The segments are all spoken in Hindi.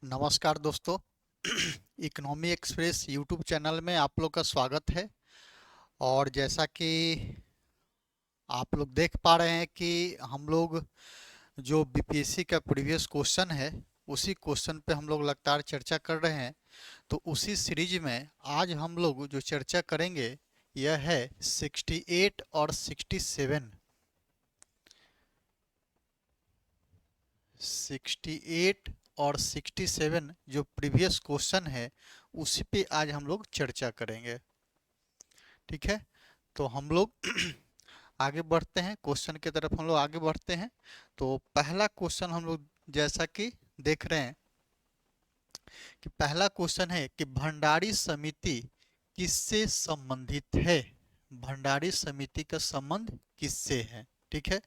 नमस्कार दोस्तों। इकोनॉमी एक्सप्रेस यूट्यूब चैनल में आप लोग का स्वागत है। और जैसा कि आप लोग देख पा रहे हैं कि हम लोग जो बीपीएससी का प्रीवियस क्वेश्चन है उसी क्वेश्चन पे हम लोग लगातार चर्चा कर रहे हैं। तो उसी सीरीज में आज हम लोग जो चर्चा करेंगे यह है 68 और 67। 68 और 67 जो प्रीवियस क्वेश्चन है उसी पे आज हम लोग चर्चा करेंगे। ठीक है, तो हम लोग आगे बढ़ते हैं, क्वेश्चन की तरफ हम लोग आगे बढ़ते हैं। तो पहला क्वेश्चन हम लोग जैसा कि देख रहे हैं कि पहला क्वेश्चन है कि भंडारी समिति किससे संबंधित है। भंडारी समिति का संबंध किससे है। ठीक है,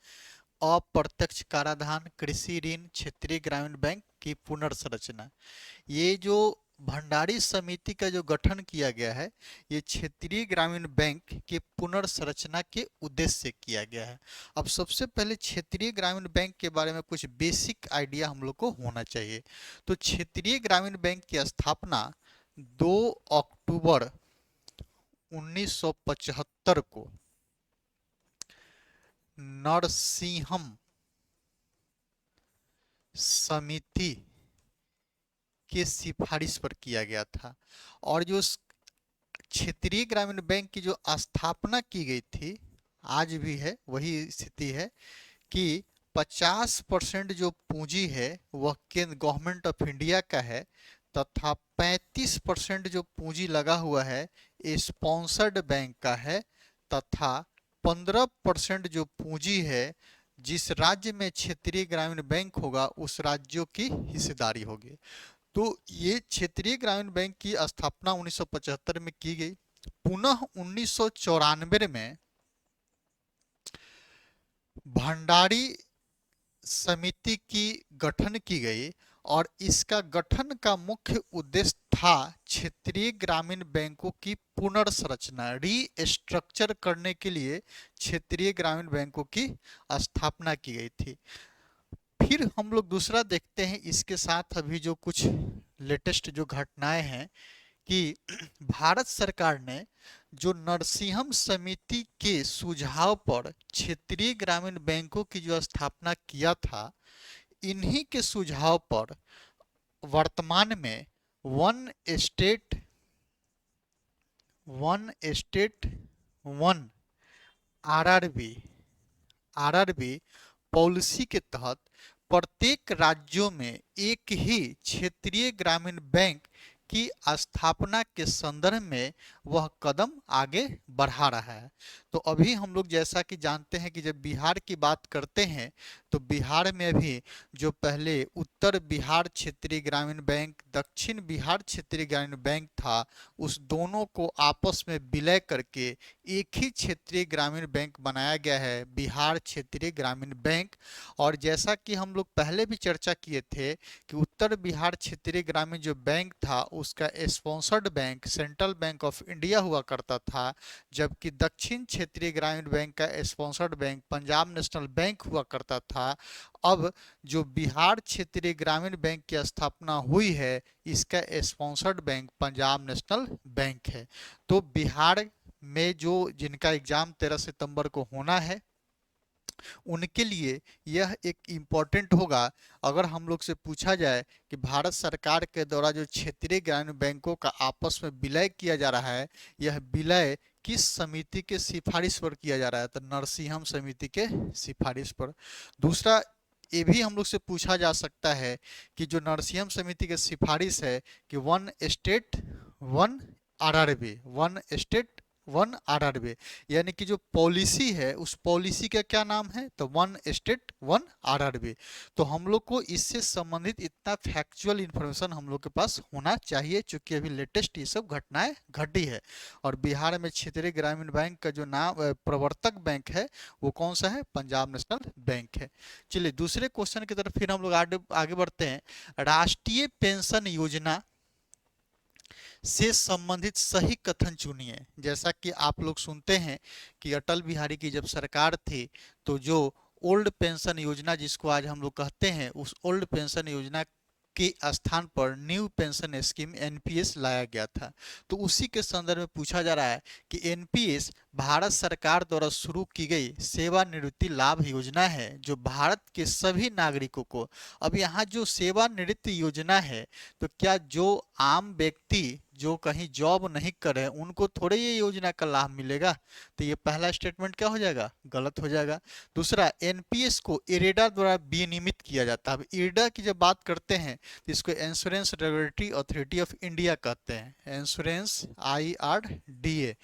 अप्रत्यक्ष कराधान, कृषि ऋण, क्षेत्रीय ग्रामीण बैंक की पुनर्संरचना। ये जो भंडारी समिति का जो गठन किया गया है ये क्षेत्रीय ग्रामीण बैंक के पुनर्संरचना के उद्देश्य से किया गया है। अब सबसे पहले क्षेत्रीय ग्रामीण बैंक के बारे में कुछ बेसिक आइडिया हम लोग को होना चाहिए। तो क्षेत्रीय ग्रामीण बैंक की स्थापना 2 अक्टूबर 1975 को नरसिंहम समिति के सिफारिश पर किया गया था। और जो क्षेत्रीय ग्रामीण बैंक की जो स्थापना की गई थी आज भी है वही स्थिति है कि 50% जो पूंजी है वह केंद्र गवर्नमेंट ऑफ इंडिया का है तथा 35% जो पूंजी लगा हुआ है स्पॉन्सर्ड बैंक का है तथा 15% जो पूंजी है जिस राज्य में क्षेत्रीय ग्रामीण बैंक होगा उस राज्यों की हिस्सेदारी होगी। तो ये क्षेत्रीय ग्रामीण बैंक की स्थापना 1975 में की गई। पुनः 1994 में भंडारी समिति की गठन की गई और इसका गठन का मुख्य उद्देश्य था क्षेत्रीय ग्रामीण बैंकों की पुनर्संरचना, रीस्ट्रक्चर करने के लिए क्षेत्रीय ग्रामीण बैंकों की स्थापना की गई थी। फिर हम लोग दूसरा देखते हैं इसके साथ अभी जो कुछ लेटेस्ट जो घटनाएं हैं कि भारत सरकार ने जो नरसिंहम समिति के सुझाव पर क्षेत्रीय ग्रामीण बैंकों की जो स्थापना किया था इन्हीं के सुझाव पर वर्तमान में one state one RRB policy के तहत प्रत्येक राज्यों में एक ही क्षेत्रीय ग्रामीण बैंक की स्थापना के संदर्भ में वह कदम आगे बढ़ा रहा है। तो अभी हम लोग जैसा कि जानते हैं कि जब बिहार की बात करते हैं तो बिहार में भी जो पहले उत्तर बिहार क्षेत्रीय ग्रामीण बैंक, दक्षिण बिहार क्षेत्रीय ग्रामीण बैंक था उस दोनों को आपस में विलय करके एक ही क्षेत्रीय ग्रामीण बैंक बनाया गया है, बिहार क्षेत्रीय ग्रामीण बैंक। और जैसा कि हम लोग पहले भी चर्चा किए थे कि उत्तर बिहार क्षेत्रीय ग्रामीण जो बैंक था उसका sponsored bank central bank of India हुआ करता था, जबकि दक्षिण क्षेत्रीय ग्रामीण बैंक का sponsored bank Punjab national bank हुआ करता था। अब जो बिहार क्षेत्रीय ग्रामीण बैंक की स्थापना हुई है इसका sponsored bank Punjab national bank है। तो बिहार में जो जिनका एग्जाम 13 सितंबर को होना है उनके लिए यह एक इम्पोर्टेंट होगा। अगर हम लोग से पूछा जाए कि भारत सरकार के द्वारा जो क्षेत्रीय ग्रामीण बैंकों का आपस में विलय किया जा रहा है यह विलय किस समिति के सिफारिश पर किया जा रहा है तो नरसिंहम समिति के सिफारिश पर। दूसरा ये भी हम लोग से पूछा जा सकता है कि जो नरसिंहम समिति के सिफारिश है कि वन स्टेट वन आरआरबी यानी कि जो पॉलिसी है उस पॉलिसी का क्या नाम है तो वन स्टेट वन आरआरबी। तो हम लोग को इससे संबंधित इतना फैक्चुअल इंफॉर्मेशन हम लोग के पास होना चाहिए क्योंकि अभी लेटेस्ट ये सब घटनाएं घटी है। और बिहार में क्षेत्रीय ग्रामीण बैंक का जो नाम प्रवर्तक बैंक है वो कौन सा है पंजाब नेशनल बैंक है। चलिए दूसरे क्वेश्चन की तरफ फिर हम लोग आगे बढ़ते हैं। राष्ट्रीय पेंशन योजना से संबंधित सही कथन चुनिए। जैसा कि आप लोग सुनते हैं कि अटल बिहारी की जब सरकार थी तो जो ओल्ड पेंशन योजना जिसको आज हम लोग कहते हैं उस ओल्ड पेंशन योजना के स्थान पर न्यू पेंशन स्कीम एनपीएस लाया गया था। तो उसी के संदर्भ में पूछा जा रहा है कि एनपीएस भारत सरकार द्वारा शुरू की गई सेवानिवृत्ति लाभ योजना है जो भारत के सभी नागरिकों को। अब यहाँ जो सेवानिवृत्ति योजना है, तो क्या जो आम व्यक्ति जो कहीं जॉब नहीं कर रहे उनको थोड़े ये योजना का लाभ मिलेगा? तो ये पहला स्टेटमेंट क्या हो जाएगा? गलत हो जाएगा। दूसरा, एनपीएस को इरेडा द्वारा विनियमित किया जाता है। अब इरेडा की जब बात करते हैं तो इसको insurance regulatory authority of India कहते हैं। Insurance IRDA,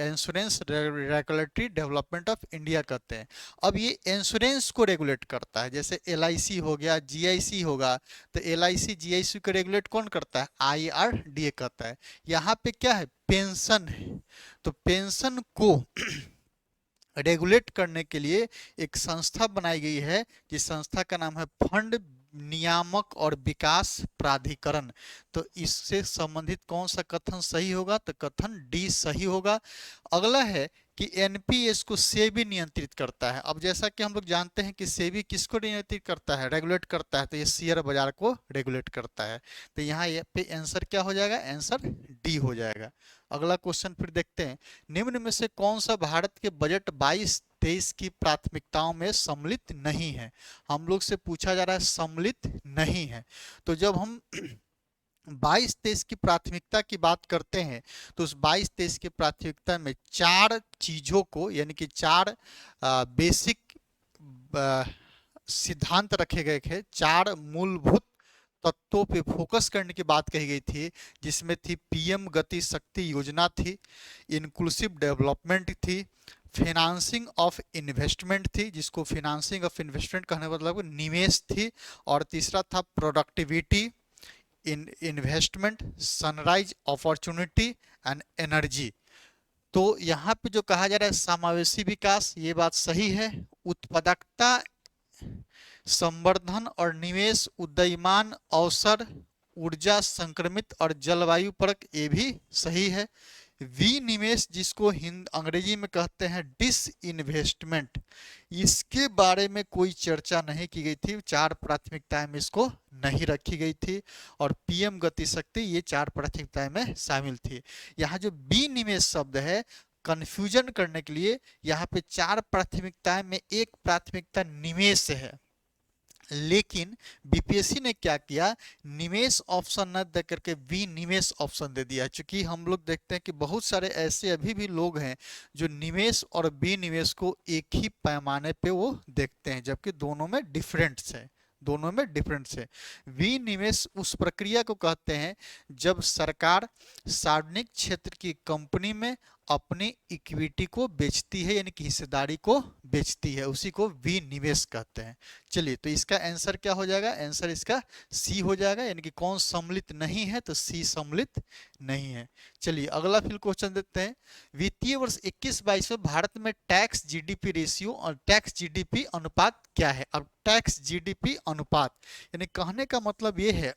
insurance regulatory development of India कहते हैं। अब ये इंश्योरेंस को रेगुलेट करता है, जैसे LIC हो गया, GIC होगा, तो LIC GIC को रेगुलेट कौन करता है? IRDA करता है। यहाँ पे क्या है? पेंशन है। तो पेंशन को रेगुलेट करने के लिए एक संस्था बनाई गई है, जिस संस्था का नाम है फंड नियामक और विकास प्राधिकरण। तो इससे संबंधित कौन सा कथन सही होगा? तो कथन डी सही होगा। अगला है कि एनपीएस को सेबी नियंत्रित करता है। अब जैसा कि हम लोग जानते हैं कि सेबी किसको नियंत्रित करता है? रेगुलेट करता है। तो ये शेयर बाजार को रेगुलेट करता है। तो यहाँ पे आंसर क्या हो जाएगा? आंसर डी हो जाएगा। अगला क्वेश्चन फिर देखते हैं, निम्न में से कौन सा भारत के बजट 22-23 की प्राथमिकताओं में सम्मिलित नहीं है? हम लोग से पूछा जा रहा है सम्मिलित नहीं है। तो जब हम 22-23 की प्राथमिकता की बात करते हैं तो उस 22-23 की प्राथमिकता में 4 चीजों को, यानी कि 4 बेसिक सिद्धांत रखे गए थे, 4 मूलभूत तत्वों पे फोकस करने की बात कही गई थी, जिसमें थी पीएम गति शक्ति योजना थी, इंक्लूसिव डेवलपमेंट थी, फाइनेंसिंग ऑफ इन्वेस्टमेंट थी, जिसको फाइनेंसिंग ऑफ इन्वेस्टमेंट कहने का मतलब निवेश थी, और तीसरा था productivity, investment, sunrise opportunity and energy. तो यहाँ पे जो कहा जा रहा है समावेशी विकास, ये बात सही है। उत्पादकता, संवर्धन और निवेश, उदयमान अवसर, ऊर्जा संक्रमित और जलवायु परक, ये भी सही है। विनिवेश, जिसको अंग्रेजी में कहते हैं डिसइन्वेस्टमेंट, इसके बारे में कोई चर्चा नहीं की गई थी, 4 प्राथमिकताएं में इसको नहीं रखी गई थी। और पीएम गति शक्ति, ये 4 प्राथमिकताएं में शामिल थी। यहाँ जो विनिवेश शब्द है, कंफ्यूजन करने के लिए, यहाँ पे 4 प्राथमिकताएं में एक प्राथमिकता निवेश है, लेकिन बीपीएससी ने क्या किया, निवेश ऑप्शन न दे करके विनिवेश ऑप्शन दे दिया। क्योंकि हम लोग देखते हैं कि बहुत सारे ऐसे अभी भी लोग हैं जो निवेश और विनिवेश को एक ही पैमाने पे वो देखते हैं, जबकि दोनों में डिफरेंस है, दोनों में डिफरेंस है। विनिवेश उस प्रक्रिया को कहते हैं जब सरकार सार्वजनिक क्षेत्र की कंपनी में अपनी इक्विटी को बेचती है, यानी कि हिस्सेदारी को बेचती है, उसी को विनिवेश कहते हैं। चलिए, तो इसका आंसर क्या हो जाएगा? आंसर इसका सी हो जाएगा, यानी कि कौन सम्मिलित नहीं है? तो सी सम्मिलित नहीं है। चलिए अगला फिर क्वेश्चन देखते हैं, वित्तीय वर्ष 21-22 में भारत में टैक्स जीडीपी रेशियो और टैक्स जीडीपी अनुपात क्या है? अब टैक्स जीडीपी अनुपात, यानी कहने का मतलब ये है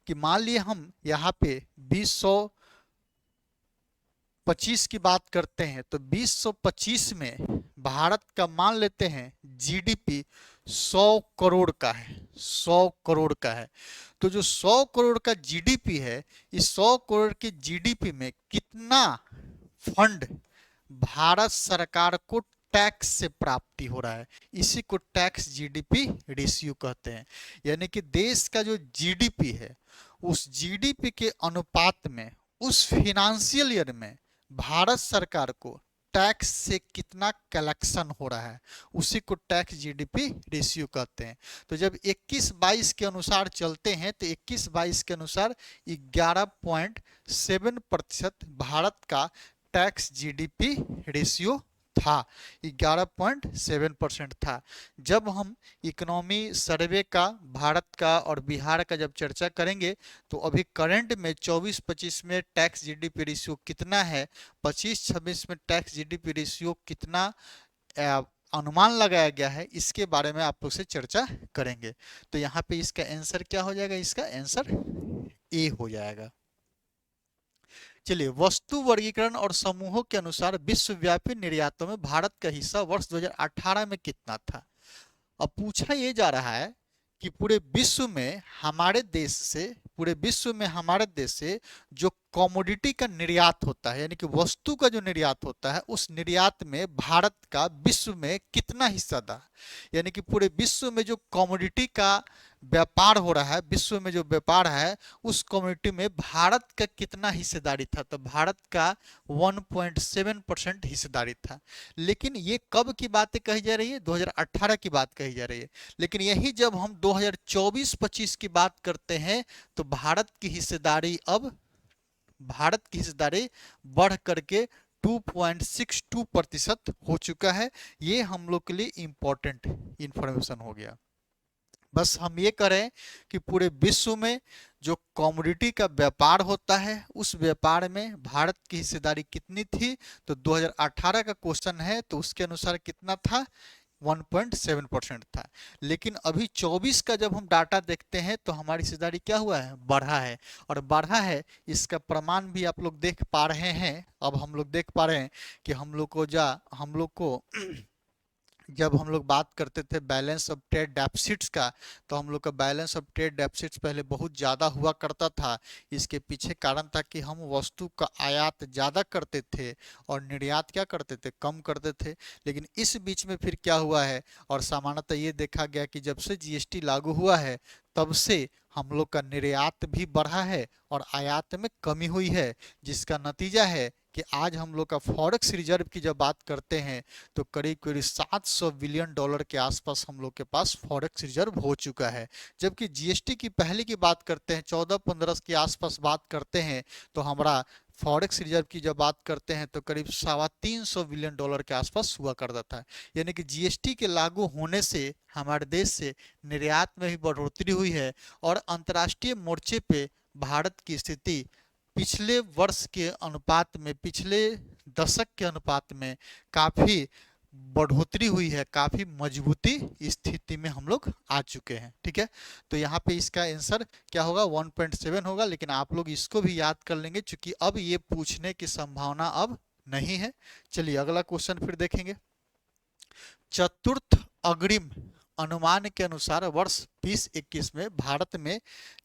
कि मान लिए हम यहाँ पे 2025 की बात करते हैं, तो 2025 में भारत का मान लेते हैं जीडीपी 100 करोड़ का है, 100 करोड़ का है। तो जो 100 करोड़ का जीडीपी है, इस 100 करोड़ की जीडीपी में कितना फंड भारत सरकार को टैक्स से प्राप्ति हो रहा है, इसी को टैक्स जीडीपी रेशियो कहते हैं। यानी कि देश का जो जीडीपी है, उस जीडीपी के अनुपात में उस फाइनेंशियल ईयर में भारत सरकार को टैक्स से कितना कलेक्शन हो रहा है, उसी को टैक्स जीडीपी रेशियो कहते हैं। तो जब 21-22 के अनुसार चलते हैं, तो 21-22 के अनुसार 11.7% भारत का टैक्स जीडीपी रेशियो था, 11.7% था। जब हम इकोनॉमी सर्वे का भारत का और बिहार का जब चर्चा करेंगे, तो अभी करंट में 24-25 में टैक्स जीडीपी रेशियो कितना है, 25-26 में टैक्स जीडीपी रेशियो कितना अनुमान लगाया गया है, इसके बारे में आप लोग से चर्चा करेंगे। तो यहाँ पे इसका आंसर क्या हो जाएगा? इसका आंसर ए हो जाएगा। चलिए, वस्तु वर्गीकरण और समूहों के अनुसार विश्वव्यापी निर्यातों में भारत का हिस्सा वर्ष 2018 में कितना था? अब पूछा ये जा रहा है कि पूरे विश्व में हमारे देश से जो कमोडिटी का निर्यात होता है, यानी कि वस्तु का जो निर्यात होता है, उस निर्यात में भारत का विश्व में कितना हिस्सा था। यानी कि पूरे विश्व में जो कमोडिटी का व्यापार हो रहा है, विश्व में जो व्यापार है, उस कम्युनिटी में भारत का कितना हिस्सेदारी था। तो भारत का 1.7% हिस्सेदारी था। लेकिन ये कब की बातें कही जा रही है? 2018 की बात कही जा रही है। लेकिन यही जब हम 2024-25 की बात करते हैं तो भारत की हिस्सेदारी बढ़ करके 2.62% हो चुका है। ये हम लोग के लिए इंपॉर्टेंट इंफॉर्मेशन हो गया। बस हम ये करें कि पूरे विश्व में जो कमोडिटी का व्यापार होता है, उस व्यापार में भारत की हिस्सेदारी कितनी थी। तो 2018 का क्वेश्चन है, तो उसके अनुसार कितना था? 1.7% था। लेकिन अभी 24 का जब हम डाटा देखते हैं तो हमारी हिस्सेदारी क्या हुआ है? बढ़ा है। और बढ़ा है, इसका प्रमाण भी आप लोग देख पा रहे हैं। अब हम लोग देख पा रहे हैं कि हम लोग को जब हम लोग बात करते थे बैलेंस ऑफ ट्रेड डेफिसिट्स का, तो हम लोग का बैलेंस ऑफ ट्रेड डेफिसिट्स पहले बहुत ज़्यादा हुआ करता था। इसके पीछे कारण था कि हम वस्तु का आयात ज़्यादा करते थे और निर्यात क्या करते थे? कम करते थे। लेकिन इस बीच में फिर क्या हुआ है, और सामान्यतः ये देखा गया कि जब से जीएसटी लागू हुआ है तब से हम लोग का निर्यात भी बढ़ा है और आयात में कमी हुई है, जिसका नतीजा है कि आज हम लोग का फॉरेक्स रिजर्व की जब बात करते हैं तो करीब करीब $700 बिलियन के आसपास हम लोग के पास फॉरेक्स रिजर्व हो चुका है। जबकि जीएसटी की पहले की बात करते हैं, 14-15 के आसपास बात करते हैं, तो हमारा फॉरेक्स रिजर्व की जब बात करते हैं तो करीब $350 बिलियन के आसपास हुआ करता था। यानी कि जीएसटी के लागू होने से हमारे देश से निर्यात में भी बढ़ोतरी हुई है और अंतर्राष्ट्रीय मोर्चे पे भारत की स्थिति पिछले वर्ष के अनुपात में, पिछले दशक के अनुपात में काफी बढ़ोतरी हुई है, काफी मजबूती स्थिति में हम लोग आ चुके हैं। ठीक है, तो यहाँ पे इसका आंसर क्या होगा? 1.7 होगा। लेकिन आप लोग इसको भी याद कर लेंगे क्योंकि अब ये पूछने की संभावना अब नहीं है। चलिए अगला क्वेश्चन फिर देखेंगे। चतुर्थ अग्रिम अनुमान के अनुसार वर्ष 2021 में भारत में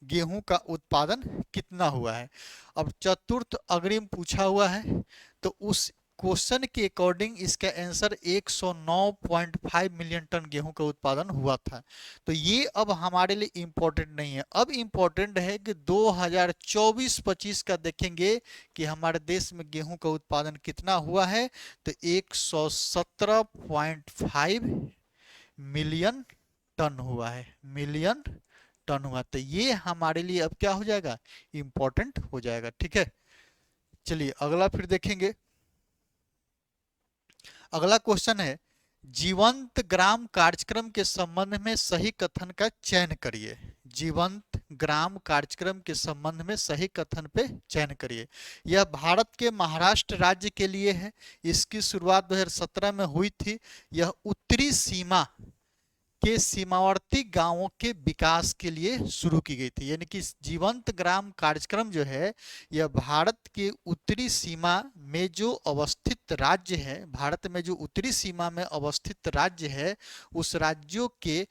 गेहूं का उत्पादन कितना हुआ है? अब चतुर्थ अग्रिम पूछा हुआ है तो उस क्वेश्चन के अकॉर्डिंग इसका आंसर 109.5 मिलियन टन गेहूं का उत्पादन हुआ था। तो ये अब हमारे लिए इम्पोर्टेंट नहीं है। अब इम्पोर्टेंट है कि 2024-25 का देखेंगे कि हमारे देश में गेहूं का उत्पादन कितना हुआ है। तो 117.5 मिलियन टन हुआ है, मिलियन टन हुआ। तो ये हमारे लिए अब क्या हो जाएगा? इंपॉर्टेंट हो जाएगा। ठीक है, चलिए अगला फिर देखेंगे। अगला क्वेश्चन है, जीवंत ग्राम कार्यक्रम के संबंध में सही कथन का चयन करिए। जीवंत ग्राम कार्यक्रम के संबंध में सही कथन पे चयन करिए। यह भारत के महाराष्ट्र राज्य के लिए है। इसकी शुरुआत 2017 में हुई थी। यह उत्तरी सीमा के सीमावर्ती गांवों के विकास के लिए शुरू की गई थी। यानी कि जीवंत ग्राम कार्यक्रम जो है, यह भारत के उत्तरी सीमा में जो अवस्थित राज्य है, भारत में जो उत्तरी सीमा में अवस्थित राज्य है, उस राज्यों के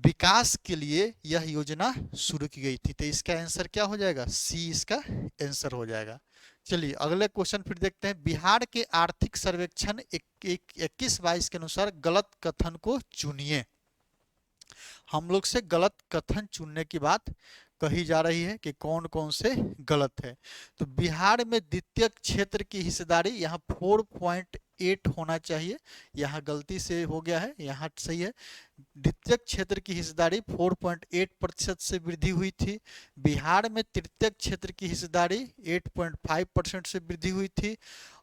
विकास के लिए यह योजना शुरू की गई थी। तो इसका आंसर क्या हो जाएगा? सी इसका आंसर हो जाएगा। चलिए अगले क्वेश्चन फिर देखते हैं। बिहार के आर्थिक सर्वेक्षण 21-22 के अनुसार गलत कथन को चुनिए। हम लोग से गलत कथन चुनने की बात कही जा रही है कि कौन कौन से गलत है। तो बिहार में द्वितीय क्षेत्र की हिस्सेदारी यहाँ 4.8 होना चाहिए, यहाँ गलती से हो गया है, यहाँ सही है। द्वितीय क्षेत्र की हिस्सेदारी 4.8% से वृद्धि हुई थी। बिहार में तृतीय क्षेत्र की हिस्सेदारी 8.5% से वृद्धि हुई थी।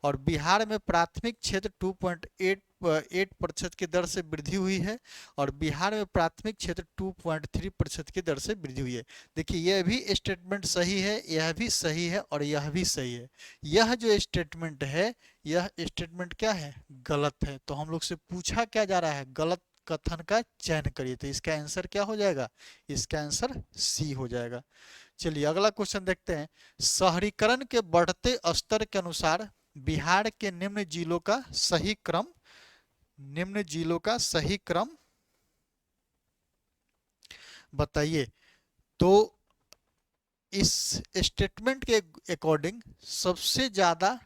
और बिहार में प्राथमिक क्षेत्र 2.8% की दर से वृद्धि हुई है। और बिहार में प्राथमिक क्षेत्र 2.3% की दर से वृद्धि हुई है। देखिए यह भी स्टेटमेंट सही है, यह भी सही है और यह भी सही है। यह जो स्टेटमेंट है, यह स्टेटमेंट क्या है? गलत है। तो हम लोग से पूछा क्या जा रहा है? गलत कथन का चयन करिए। तो इसका आंसर क्या हो जाएगा? इसका आंसर सी हो जाएगा। चलिए अगला क्वेश्चन देखते हैं। शहरीकरण के बढ़ते स्तर के अनुसार बिहार के निम्न जिलों का सही क्रम बताइए। तो इस स्टेटमेंट के अकॉर्डिंग सबसे ज्यादा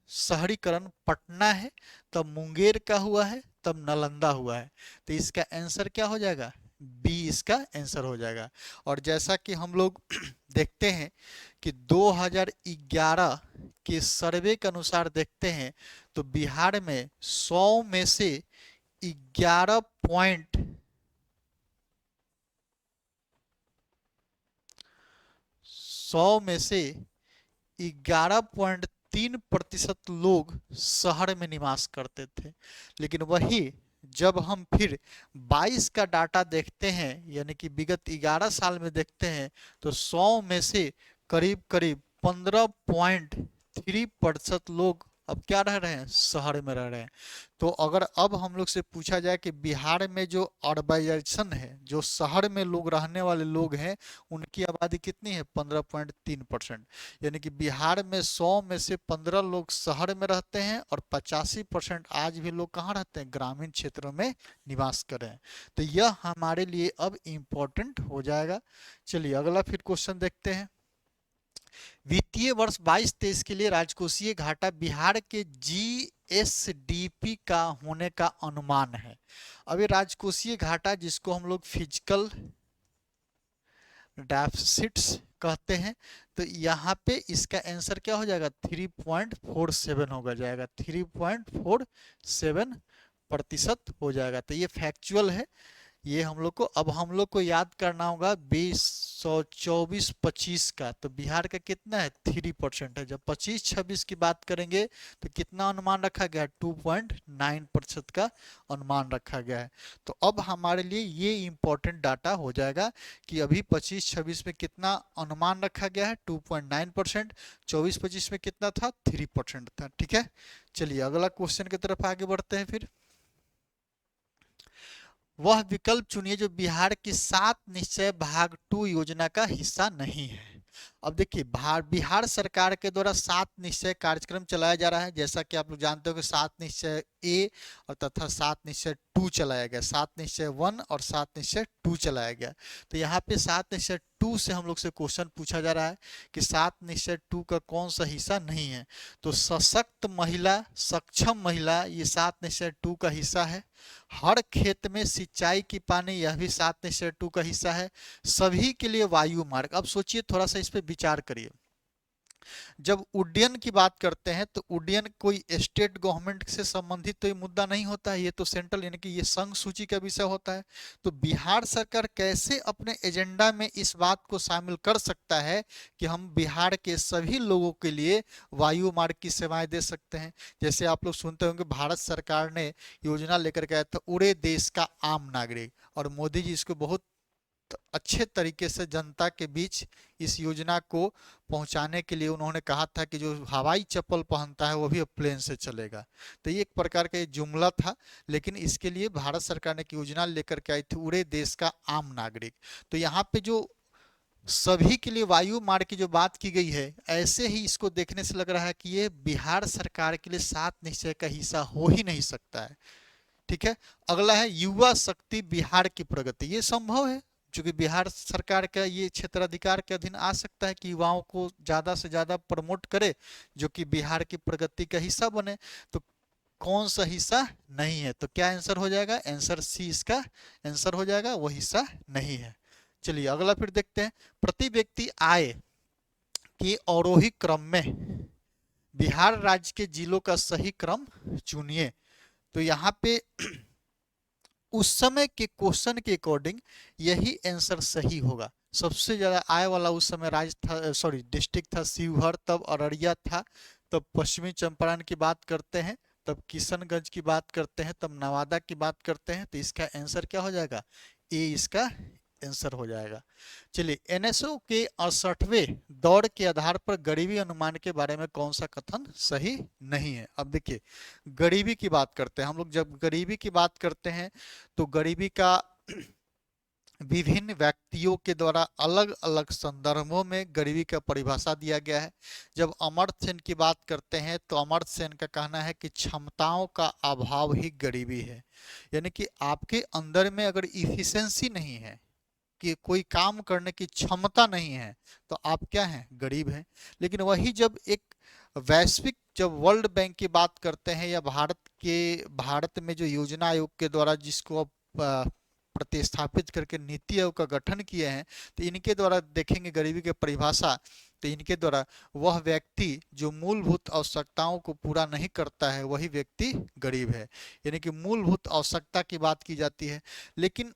शहरीकरण पटना है, तब मुंगेर का हुआ है, तब नालंदा हुआ है। तो इसका आंसर क्या हो जाएगा? बी इसका आंसर हो जाएगा। और जैसा कि हम लोग देखते हैं कि 2011 के सर्वे के अनुसार देखते हैं तो बिहार में 100 में से 11 पॉइंट 100 में से 11.3% लोग शहर में निवास करते थे। लेकिन वही जब हम फिर 22 का डाटा देखते हैं, यानी कि विगत 11 साल में देखते हैं, तो 100 में से करीब करीब 15.3% लोग अब क्या रह रहे हैं? शहर में रह रहे हैं। तो अगर अब हम लोग से पूछा जाए कि बिहार में जो अर्बनाइजेशन है, जो शहर में लोग रहने वाले लोग हैं, उनकी आबादी कितनी है? 15.3%। यानी कि बिहार में 100 में से 15 लोग शहर में रहते हैं और 85% आज भी लोग कहाँ रहते हैं? ग्रामीण क्षेत्रों में निवास कर रहे हैं। तो यह हमारे लिए अब इम्पोर्टेंट हो जाएगा। चलिए अगला फिर क्वेश्चन देखते हैं। वित्तीय वर्ष 22-23 के लिए राजकोषीय घाटा बिहार के जीएसडीपी का होने का अनुमान है। अब ये राजकोषीय घाटा, जिसको हम लोग फिजिकल डेफिसिट्स कहते हैं, तो यहाँ पे इसका आंसर क्या हो जाएगा? 3.47 होगा जाएगा, 3.47% हो जाएगा। तो ये फैक्चुअल है। ये हम लोग को अब हम लोग को याद करना होगा 2024-25 का। तो बिहार का कितना है? 3% है। जब 25-26 की बात करेंगे तो कितना अनुमान रखा गया है? 2.9% का अनुमान रखा गया है। तो अब हमारे लिए ये इंपॉर्टेंट डाटा हो जाएगा कि अभी 25-26 में कितना अनुमान रखा गया है? 2.9%। 24-25 में कितना था? 3% था। ठीक है, चलिए अगला क्वेश्चन की तरफ आगे बढ़ते हैं। फिर वह विकल्प चुनिए जो बिहार की 7 निश्चय भाग 2 योजना का हिस्सा नहीं है। अब देखिए, बिहार सरकार के द्वारा 7 निश्चय कार्यक्रम चलाया जा रहा है। जैसा कि आप लोग जानते हो कि 7 निश्चय ए और तथा 7 निश्चय 2 चलाया गया, 7 निश्चय 1 और 7 निश्चय 2 चलाया गया। तो यहाँ पे 7 निश्चय 2 से हम लोग से क्वेश्चन पूछा जा रहा है कि 7 निश्चय 2 का कौन सा हिस्सा नहीं है। तो सशक्त महिला, सक्षम महिला, ये 7 निश्चय 2 का हिस्सा है। हर खेत में सिंचाई की पानी, यह भी 7 निश्चय 2 का हिस्सा है। सभी के लिए वायु मार्ग। अब सोचिए, थोड़ा सा इस पे विचार करिए। जब उड्डयन की बात करते हैं तो उड्डयन कोई स्टेट गवर्नमेंट से संबंधित तो ये मुद्दा नहीं होता है, ये तो सेंट्रल यानी कि ये संघ सूची का विषय होता है। तो बिहार सरकार कैसे अपने एजेंडा में इस बात को शामिल कर सकता है कि हम बिहार के सभी लोगों के लिए वायु मार्ग की सेवाएं दे सकते हैं? जैसे आप लोग सुनते होंगे, भारत सरकार ने योजना लेकर के आया था, उड़े देश का आम नागरिक, और मोदी जी इसको बहुत अच्छे तरीके से जनता के बीच इस योजना को पहुंचाने के लिए उन्होंने कहा था कि जो हवाई चप्पल पहनता है वो भी अब प्लेन से चलेगा। तो ये एक प्रकार का जुमला था, लेकिन इसके लिए भारत सरकार ने एक योजना लेकर के आई थी, उड़े देश का आम नागरिक। तो यहाँ पे जो सभी के लिए वायु मार्ग की जो बात की गई है, ऐसे ही इसको देखने से लग रहा है कि ये बिहार सरकार के लिए 7 निश्चय का हिस्सा हो ही नहीं सकता है। ठीक है, अगला है युवा शक्ति बिहार की प्रगति। ये संभव है, क्योंकि बिहार सरकार का ये क्षेत्राधिकार के अधीन आ सकता है कि युवाओं को ज्यादा से ज्यादा प्रमोट करे, जो कि बिहार की प्रगति का हिस्सा बने। तो कौन सा हिस्सा नहीं है? तो क्या आंसर हो जाएगा? आंसर सी इसका आंसर हो जाएगा, वो हिस्सा नहीं है। चलिए अगला फिर देखते हैं। प्रति व्यक्ति आय के अवरोही क्रम में बिहार राज्य के जिलों का सही क्रम चुनिए। तो यहाँ पे उस समय के क्वेश्चन के अकॉर्डिंग यही आंसर सही होगा। सबसे ज्यादा आय वाला उस समय राज्य था, सॉरी डिस्ट्रिक्ट था शिवहर, तब अररिया था, तब पश्चिमी चंपारण की बात करते हैं, तब किशनगंज की बात करते हैं, तब नवादा की बात करते हैं। तो इसका आंसर क्या हो जाएगा? ए इसका आंसर हो जाएगा। चलिए, एनएसओ के 68वें दौर के आधार पर गरीबी अनुमान के बारे में कौन सा कथन सही नहीं है? अब देखिए, गरीबी की बात करते हैं हम लोग। जब गरीबी की बात करते हैं तो गरीबी का विभिन्न व्यक्तियों के द्वारा अलग अलग संदर्भों में गरीबी का परिभाषा दिया गया है। जब अमर्त्य सेन की बात करते हैं तो अमर्त्य सेन का कहना है कि क्षमताओं का अभाव ही गरीबी है। यानी कि आपके अंदर में अगर इफिशिएंसी नहीं है, कि कोई काम करने की क्षमता नहीं है तो आप क्या हैं, गरीब हैं। लेकिन वही जब एक वैश्विक, जब वर्ल्ड बैंक की बात करते हैं या भारत में जो योजना आयोग के द्वारा जिसको अब प्रतिस्थापित करके नीति आयोग का गठन किए हैं, तो इनके द्वारा देखेंगे गरीबी की परिभाषा, तो इनके द्वारा वह व्यक्ति जो मूलभूत आवश्यकताओं को पूरा नहीं करता है वही व्यक्ति गरीब है, यानी कि मूलभूत आवश्यकता की बात की जाती है। लेकिन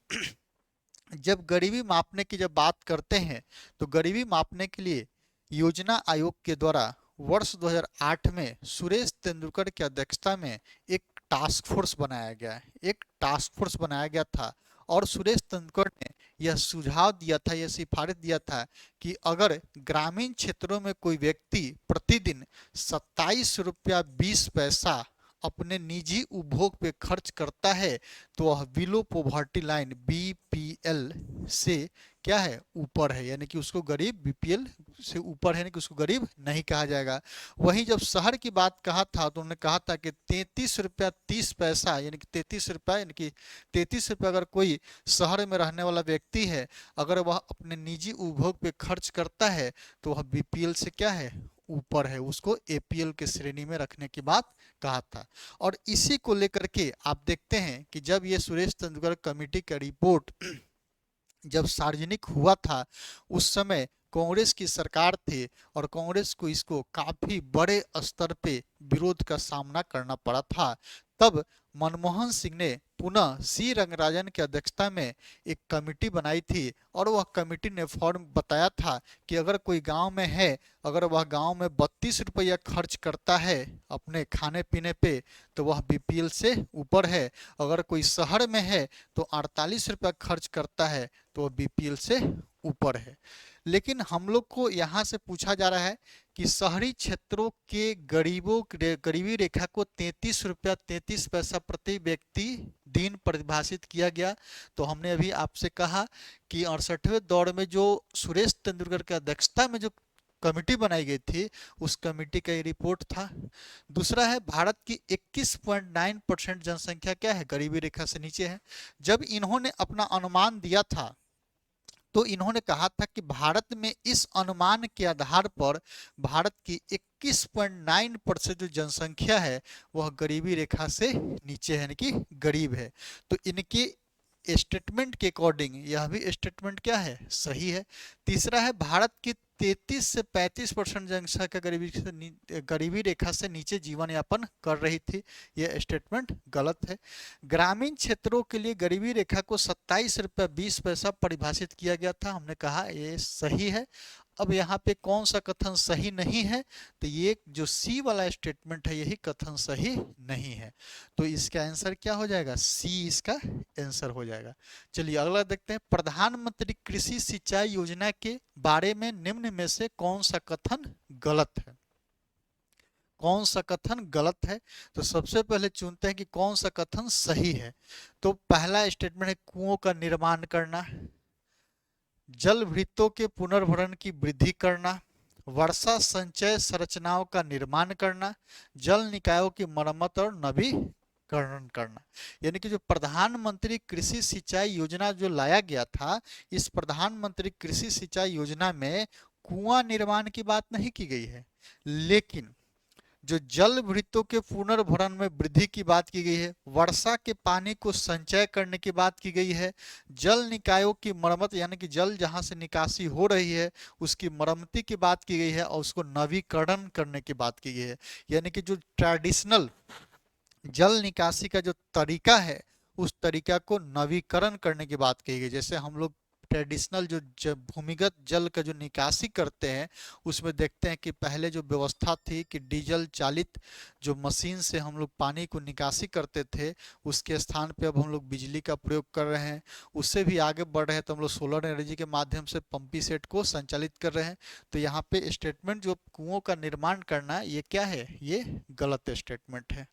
जब गरीबी मापने की जब बात करते हैं तो गरीबी मापने के लिए योजना आयोग के द्वारा वर्ष 2008 में सुरेश तेंदुलकर की अध्यक्षता में एक टास्क फोर्स बनाया गया, एक टास्क फोर्स बनाया गया था। और सुरेश तेंदुलकर ने यह सुझाव दिया था, यह सिफारिश दिया था कि अगर ग्रामीण क्षेत्रों में कोई व्यक्ति प्रतिदिन 27 रुपया 20 पैसा अपने निजी उपभोग पे खर्च करता है तो वह बिलो पॉवर्टी लाइन बीपीएल से क्या है, ऊपर है, यानी कि उसको गरीब, बीपीएल से ऊपर है, यानी कि उसको गरीब नहीं कहा जाएगा। वहीं जब शहर की बात कहा था तो उन्होंने कहा था कि 33 रुपया 30 पैसा, यानी कि 33 रुपया, यानी कि 33 रुपया अगर कोई शहर में रहने वाला व्यक्ति है अगर वह अपने निजी उपभोग पे खर्च करता है तो वह बीपीएल से क्या है, ऊपर है, उसको एपीएल के श्रेणी में रखने की बात कहा था। और इसी को लेकर के आप देखते हैं कि जब ये सुरेश तेंदुलकर कमेटी का रिपोर्ट जब सार्वजनिक हुआ था उस समय कांग्रेस की सरकार थी और कांग्रेस को इसको काफी बड़े स्तर पे विरोध का सामना करना पड़ा था। तब मनमोहन सिंह ने पुनः सी रंगराजन की अध्यक्षता में एक कमेटी बनाई थी और वह कमेटी ने फॉर्म बताया था कि अगर कोई गांव में है, अगर वह गांव में 32 रुपया खर्च करता है अपने खाने पीने पे तो वह बीपीएल से ऊपर है, अगर कोई शहर में है तो 48 रुपया खर्च करता है तो वह बीपीएल से ऊपर है। लेकिन हम लोग को यहाँ से पूछा जा रहा है कि शहरी क्षेत्रों के गरीबी रेखा को 33 रुपया 33 पैसा प्रति व्यक्ति दिन परिभाषित किया गया। तो हमने अभी आपसे कहा कि 68वें दौर में जो सुरेश तेंदुलकर की अध्यक्षता में जो कमेटी बनाई गई थी उस कमेटी का ये रिपोर्ट था। दूसरा है, भारत की 21.9% जनसंख्या क्या है, गरीबी रेखा से नीचे है। जब इन्होंने अपना अनुमान दिया था तो इन्होंने कहा था कि भारत में इस अनुमान के आधार पर भारत की 21.9% जो जनसंख्या है वह गरीबी रेखा से नीचे है, यानी कि गरीब है। तो इनके स्टेटमेंट के अकॉर्डिंग यह भी स्टेटमेंट क्या है, सही है। तीसरा है, भारत की 33 से 35% जनसंख्या गरीबी रेखा से नीचे जीवन यापन कर रही थी, यह स्टेटमेंट गलत है। ग्रामीण क्षेत्रों के लिए गरीबी रेखा को 27 रुपया 20 पैसा परिभाषित किया गया था, हमने कहा यह सही है। अब यहाँ पे कौन सा कथन सही नहीं है, तो ये जो सी वाला स्टेटमेंट है यही कथन सही नहीं है। तो इसका आंसर क्या हो जाएगा, सी इसका आंसर हो जाएगा। चलिए अगला देखते हैं, प्रधानमंत्री कृषि सिंचाई योजना के बारे में निम्न में से कौन सा कथन गलत है, कौन सा कथन गलत है। तो सबसे पहले चुनते हैं कि कौन सा कथन सही है। तो पहला स्टेटमेंट है, कुओं का निर्माण करना, जल वृत्तों के पुनर्भरण की वृद्धि करना, वर्षा संचय संरचनाओं का निर्माण करना, जल निकायों की मरम्मत और नवीकरण करना। यानी कि जो प्रधानमंत्री कृषि सिंचाई योजना जो लाया गया था, इस प्रधानमंत्री कृषि सिंचाई योजना में कुआं निर्माण की बात नहीं की गई है, लेकिन जो जल वृत्तों के पुनर्भरण में वृद्धि की बात की गई है, वर्षा के पानी को संचय करने की बात की गई है, जल निकायों की मरम्मत यानी कि जल जहां से निकासी हो रही है उसकी मरम्मती की बात की गई है और उसको नवीकरण करने की बात की गई है। यानी कि जो ट्रेडिशनल जल निकासी का जो तरीका है उस तरीका को नवीकरण करने की बात की गई। जैसे हम लोग ट्रेडिशनल जो भूमिगत जल का जो निकासी करते हैं उसमें देखते हैं कि पहले जो व्यवस्था थी कि डीजल चालित जो मशीन से हम लोग पानी को निकासी करते थे उसके स्थान पे अब हम लोग बिजली का प्रयोग कर रहे हैं। उससे भी आगे बढ़ रहे हैं तो हम लोग सोलर एनर्जी के माध्यम से पंपी सेट को संचालित कर रहे हैं। तो यहाँ पे स्टेटमेंट जो कुओं का निर्माण करना ये क्या है, ये गलत स्टेटमेंट है।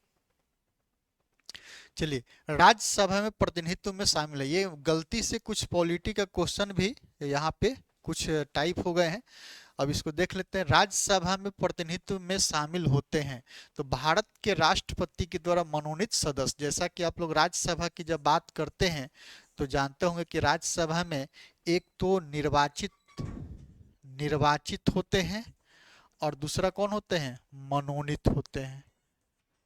चलिए, राज्यसभा में प्रतिनिधित्व में शामिल है, ये गलती से कुछ पॉलिटी का क्वेश्चन भी यहाँ पे कुछ टाइप हो गए हैं। अब इसको देख लेते हैं, राज्यसभा में प्रतिनिधित्व में शामिल होते हैं तो भारत के राष्ट्रपति के द्वारा मनोनीत सदस्य। जैसा कि आप लोग राज्यसभा की जब बात करते हैं तो जानते होंगे कि राज्यसभा में एक तो निर्वाचित होते हैं और दूसरा कौन होते हैं, मनोनीत होते हैं।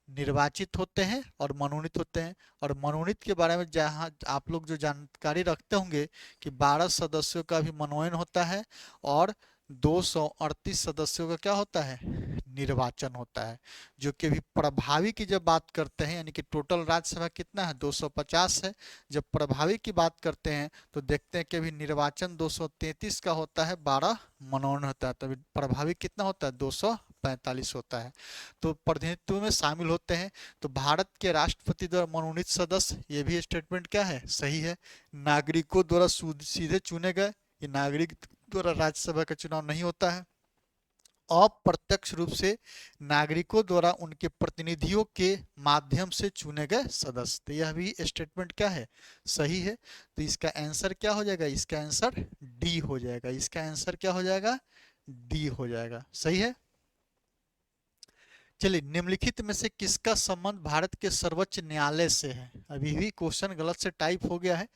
निर्वाचित होते हैं और मनोनीत होते हैं। और मनोनीत के बारे में जहाँ आप लोग जो जानकारी रखते होंगे कि 12 सदस्यों का भी मनोनयन होता है और 238 सदस्यों का क्या होता है, निर्वाचन होता है। जो कि अभी प्रभावी की जब बात करते हैं, यानी कि टोटल राज्यसभा कितना है, 250 है। जब प्रभावी की बात करते हैं तो देखते हैं कि अभी निर्वाचन 233 का होता है, 12 मनोनयन होता है, तभी प्रभावी कितना होता है, 245 होता है। तो प्रतिनिधित्व में शामिल होते हैं। तो भारत के राष्ट्रपति द्वारा मनोनीत सदस्य, ये भी स्टेटमेंट क्या है, सही है। नागरिकों द्वारा सीधे चुने गए, ये नागरिक द्वारा राज्यसभा का चुनाव नहीं होता है। अप्रत्यक्ष रूप से नागरिकों द्वारा उनके प्रतिनिधियों के माध्यम से चुने गए सदस्य, तो यह भी स्टेटमेंट क्या है, सही है। तो इसका आंसर क्या हो जाएगा, इसका आंसर डी हो जाएगा। इसका आंसर क्या हो जाएगा, डी हो जाएगा, सही है। चलिए, निम्नलिखित में से किसका संबंध भारत के सर्वोच्च न्यायालय से है। अभी भी क्वेश्चन गलत से टाइप हो गया है।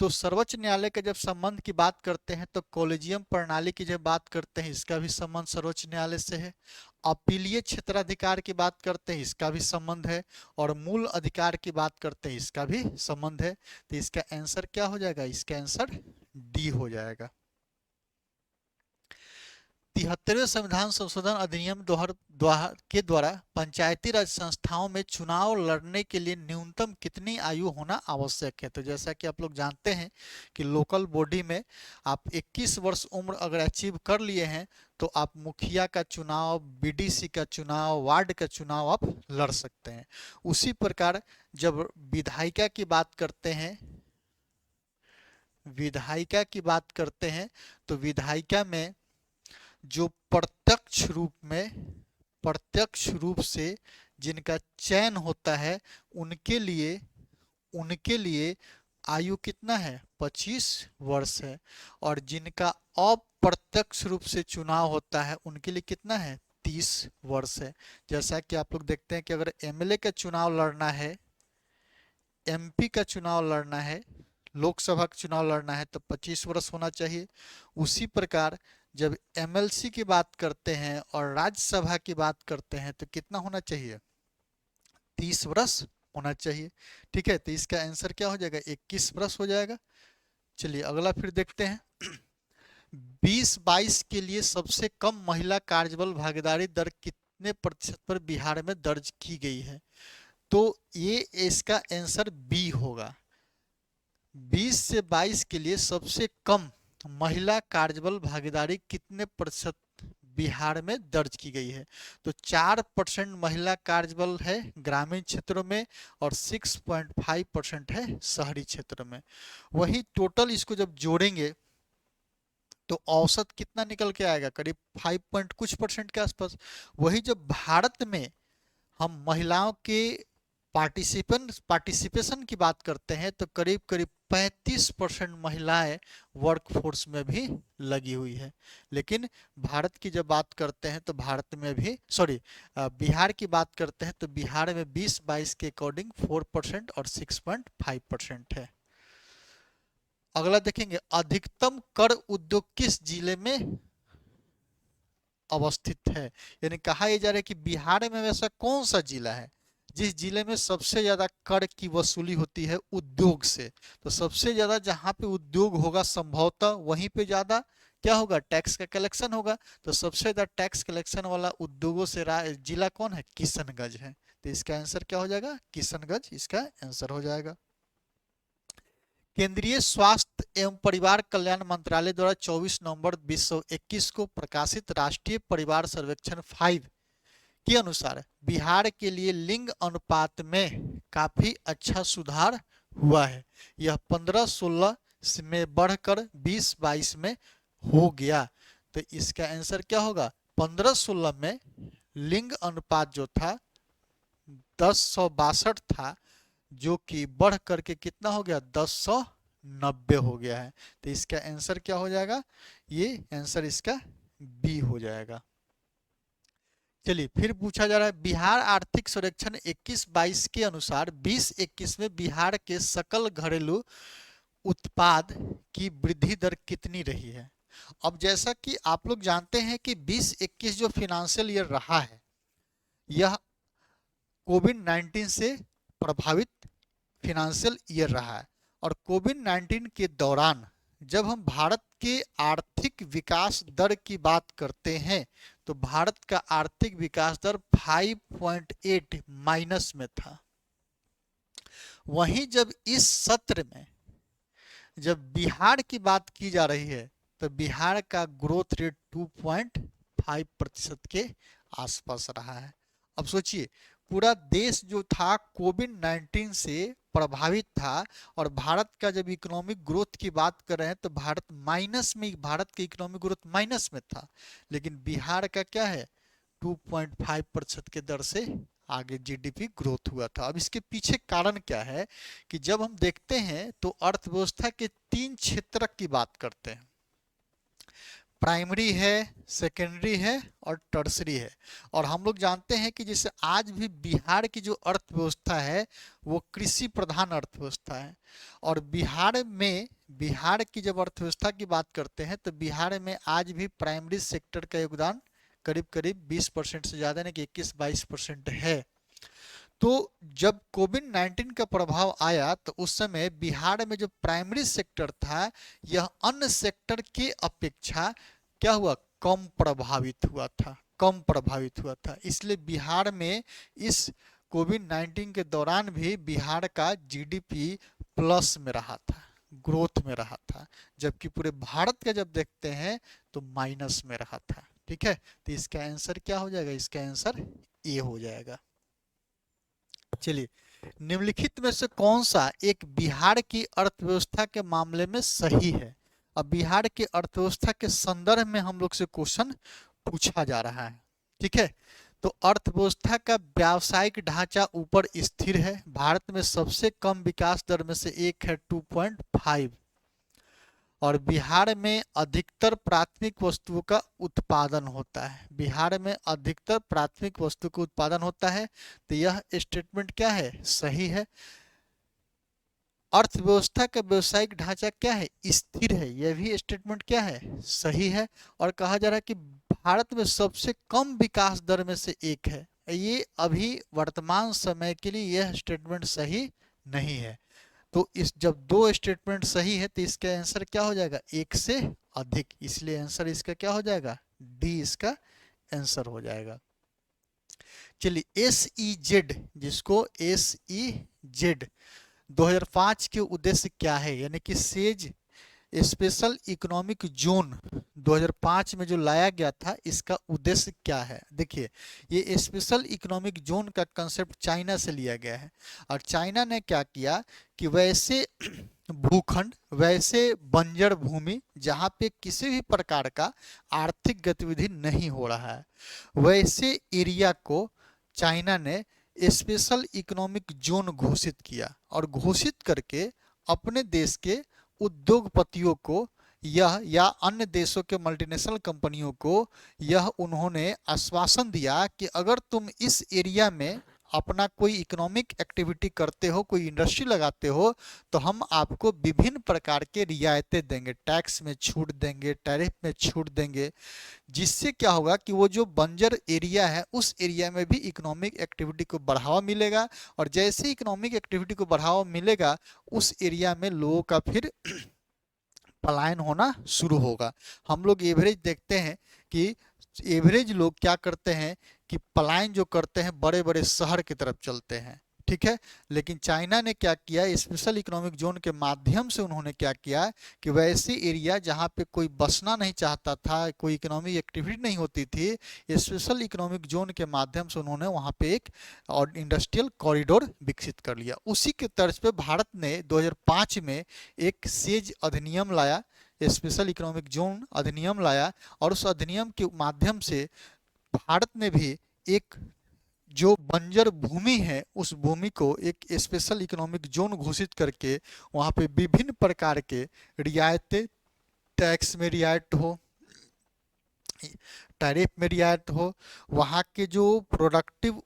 तो सर्वोच्च न्यायालय का जब संबंध की बात करते हैं तो कॉलेजियम प्रणाली की जब बात करते हैं, इसका भी संबंध सर्वोच्च न्यायालय से है। अपीलीय क्षेत्राधिकार की बात करते हैं, इसका भी संबंध है। और मूल अधिकार की बात करते हैं, इसका भी संबंध है। तो इसका आंसर क्या हो जाएगा, इसका आंसर डी हो जाएगा। 73वें संविधान संशोधन अधिनियम के द्वारा पंचायती राज संस्थाओं में चुनाव लड़ने के लिए न्यूनतम कितनी आयु होना आवश्यक है। तो जैसा कि आप लोग जानते हैं कि लोकल बॉडी में आप 21 वर्ष उम्र अगर अचीव कर लिए हैं तो आप मुखिया का चुनाव, बीडीसी का चुनाव, वार्ड का चुनाव आप लड़ सकते हैं। उसी प्रकार जब विधायिका की बात करते हैं, तो विधायिका में जो प्रत्यक्ष रूप से जिनका चयन होता है उनके लिए आयु कितना है, 25 वर्ष है। और जिनका अप्रत्यक्ष रूप से चुनाव होता है उनके लिए कितना है, 30 वर्ष है। जैसा कि आप लोग देखते हैं कि अगर एमएलए का चुनाव लड़ना है, एमपी का चुनाव लड़ना है, लोकसभा का चुनाव लड़ना है तो 25 वर्ष होना चाहिए। उसी प्रकार जब एमएलसी की बात करते हैं और राज्यसभा की बात करते हैं तो कितना होना चाहिए, 30 वर्ष होना चाहिए। ठीक है, तो इसका आंसर क्या हो जाएगा, 21 वर्ष हो जाएगा। चलिए अगला फिर देखते हैं। 2022 के लिए सबसे कम महिला कार्यबल भागीदारी दर कितने प्रतिशत पर बिहार में दर्ज की गई है। तो ये इसका आंसर बी होगा। 20 से 22 के लिए सबसे कम महिला कार्यबल भागीदारी कितने प्रतिशत बिहार में दर्ज की गई है। तो 4% महिला कार्यबल है ग्रामीण क्षेत्रों में और 6.5% है शहरी क्षेत्र में। वही टोटल इसको जब जोड़ेंगे तो औसत कितना निकल के आएगा, करीब 5 कुछ परसेंट के आसपास। वही जब भारत में हम महिलाओं के पार्टिसिपेशन की बात करते हैं तो करीब 35% महिलाएं वर्कफोर्स में भी लगी हुई है। लेकिन भारत की जब बात करते हैं तो बिहार की बात करते हैं तो बिहार में 2022 के अकॉर्डिंग 4% और 6.5% है। अगला देखेंगे, अधिकतम कर उद्योग किस जिले में अवस्थित है। यानी कहा यह जा रहा है कि बिहार में वैसा कौन सा जिला है जिस जिले में सबसे ज्यादा कर की वसूली होती है उद्योग से। तो सबसे ज्यादा जहां पे उद्योग होगा संभवतः वहीं पे ज्यादा क्या होगा, टैक्स का कलेक्शन होगा। तो सबसे ज्यादा टैक्स कलेक्शन वाला उद्योगों से जिला कौन है, किशनगंज है। तो इसका आंसर क्या हो जाएगा, किशनगंज इसका आंसर हो जाएगा। केंद्रीय स्वास्थ्य एवं परिवार कल्याण मंत्रालय द्वारा 24 नवंबर 2021 को प्रकाशित राष्ट्रीय परिवार सर्वेक्षण 5 के अनुसार बिहार के लिए लिंग अनुपात में काफी अच्छा सुधार हुआ है। यह 15-16 में बढ़कर 20-22 में हो गया। तो इसका आंसर क्या होगा, 15-16 में लिंग अनुपात जो था 1062 था, जो कि बढ़ करके कितना हो गया, 1090 हो गया है। तो इसका आंसर क्या हो जाएगा, ये आंसर इसका बी हो जाएगा। चलिए फिर पूछा जा रहा है, बिहार आर्थिक सर्वेक्षण 21-22 के अनुसार 2021 में बिहार के सकल घरेलू उत्पाद की वृद्धि दर कितनी रही है। अब जैसा कि आप लोग जानते हैं कि 20-21 जो फिनेंशियल ईयर रहा है यह कोविड 19 से प्रभावित फिनेंशियल ईयर रहा है। और कोविड 19 के दौरान जब हम भारत के आर्थिक विकास दर की बात करते हैं तो भारत का आर्थिक विकास दर 5.8 माइनस में था। वहीं जब इस सत्र में जब बिहार की बात की जा रही है तो बिहार का ग्रोथ रेट 2.5% के आसपास रहा है। अब सोचिए पूरा देश जो था कोविड 19 से प्रभावित था और भारत का जब इकोनॉमिक ग्रोथ की बात कर रहे हैं तो भारत माइनस में, भारत की इकोनॉमिक ग्रोथ माइनस में था, लेकिन बिहार का क्या है 2.5% के दर से आगे जीडीपी ग्रोथ हुआ था। अब इसके पीछे कारण क्या है कि जब हम देखते हैं तो अर्थव्यवस्था के 3 क्षेत्र की बात करते हैं, प्राइमरी है, सेकेंडरी है और टर्सरी है। और हम लोग जानते हैं कि जैसे आज भी बिहार की जो अर्थव्यवस्था है वो कृषि प्रधान अर्थव्यवस्था है। और बिहार की जब अर्थव्यवस्था की बात करते हैं तो बिहार में आज भी प्राइमरी सेक्टर का योगदान करीब करीब 20% से ज़्यादा यानी कि 21-22% है। तो जब कोविड 19 का प्रभाव आया तो उस समय बिहार में जो प्राइमरी सेक्टर था यह अन्य सेक्टर के अपेक्षा क्या हुआ, कम प्रभावित हुआ था। इसलिए बिहार में इस कोविड 19 के दौरान भी बिहार का जीडीपी प्लस में रहा था, ग्रोथ में रहा था, जबकि पूरे भारत का जब देखते हैं तो माइनस में रहा था। ठीक है, तो इसका आंसर क्या हो जाएगा, इसका आंसर ए हो जाएगा। चलिए, निम्नलिखित में से कौन सा एक बिहार की अर्थव्यवस्था के मामले में सही है। अब बिहार की अर्थव्यवस्था के संदर्भ में हम लोग से क्वेश्चन पूछा जा रहा है। ठीक है, तो अर्थव्यवस्था का व्यावसायिक ढांचा ऊपर स्थिर है। भारत में सबसे कम विकास दर में से एक है 2.5। और बिहार में अधिकतर प्राथमिक वस्तुओं का उत्पादन होता है। बिहार में अधिकतर प्राथमिक वस्तु का उत्पादन होता है। तो यह स्टेटमेंट क्या है, सही है। अर्थव्यवस्था का व्यवसायिक ढांचा क्या है, स्थिर है, यह भी स्टेटमेंट क्या है, सही है। और कहा जा रहा है कि भारत में सबसे कम विकास दर में से एक है, ये अभी वर्तमान समय के लिए यह स्टेटमेंट सही नहीं है। तो इस जब दो स्टेटमेंट सही है तो इसका आंसर क्या हो जाएगा, एक से अधिक, इसलिए आंसर इसका क्या हो जाएगा, डी इसका आंसर हो जाएगा। चलिए, SEZ, जिसको SEZ 2005 के उद्देश्य क्या है, यानी कि सेज स्पेशल इकोनॉमिक जोन 2005 में जो लाया गया था इसका उद्देश्य क्या है। देखिए, ये स्पेशल इकोनॉमिक जोन का कंसेप्ट चाइना से लिया गया है। और चाइना ने क्या किया कि वैसे भूखंड, वैसे बंजर भूमि जहाँ पे किसी भी प्रकार का आर्थिक गतिविधि नहीं हो रहा है, वैसे एरिया को चाइना ने स्पेशल इकोनॉमिक जोन घोषित किया। और घोषित करके अपने देश के उद्योगपतियों को यह या अन्य देशों के मल्टीनेशनल कंपनियों को यह उन्होंने आश्वासन दिया कि अगर तुम इस एरिया में अपना कोई इकोनॉमिक एक्टिविटी करते हो, कोई इंडस्ट्री लगाते हो, तो हम आपको विभिन्न प्रकार के रियायतें देंगे, टैक्स में छूट देंगे, टैरिफ में छूट देंगे, जिससे क्या होगा कि वो जो बंजर एरिया है उस एरिया में भी इकोनॉमिक एक्टिविटी को बढ़ावा मिलेगा। और जैसे इकोनॉमिक एक्टिविटी को बढ़ावा मिलेगा उस एरिया में लोगों का फिर पलायन होना शुरू होगा। हम लोग एवरेज देखते हैं कि एवरेज लोग क्या करते हैं कि पलायन जो करते हैं बड़े बड़े शहर की तरफ चलते हैं। ठीक है, लेकिन चाइना ने क्या किया, स्पेशल इकोनॉमिक जोन के माध्यम से उन्होंने क्या किया कि वैसे एरिया जहाँ पे कोई बसना नहीं चाहता था, कोई इकोनॉमिक एक्टिविटी नहीं होती थी, स्पेशल इकोनॉमिक जोन के माध्यम से उन्होंने वहाँ पे एक और इंडस्ट्रियल कॉरिडोर विकसित कर लिया। उसी के तर्ज पे भारत ने 2005 में एक सेज अधिनियम लाया, स्पेशल इकोनॉमिक जोन अधिनियम लाया। और उस अधिनियम के माध्यम से भारत ने भी एक जो बंजर भूमि है उस भूमि को एक स्पेशल इकोनॉमिक जोन घोषित करके वहाँ पे विभिन्न प्रकार के रियायतें, टैक्स में रियायत हो, टैरिफ में रियायत हो, वहाँ के जो प्रोडक्टिव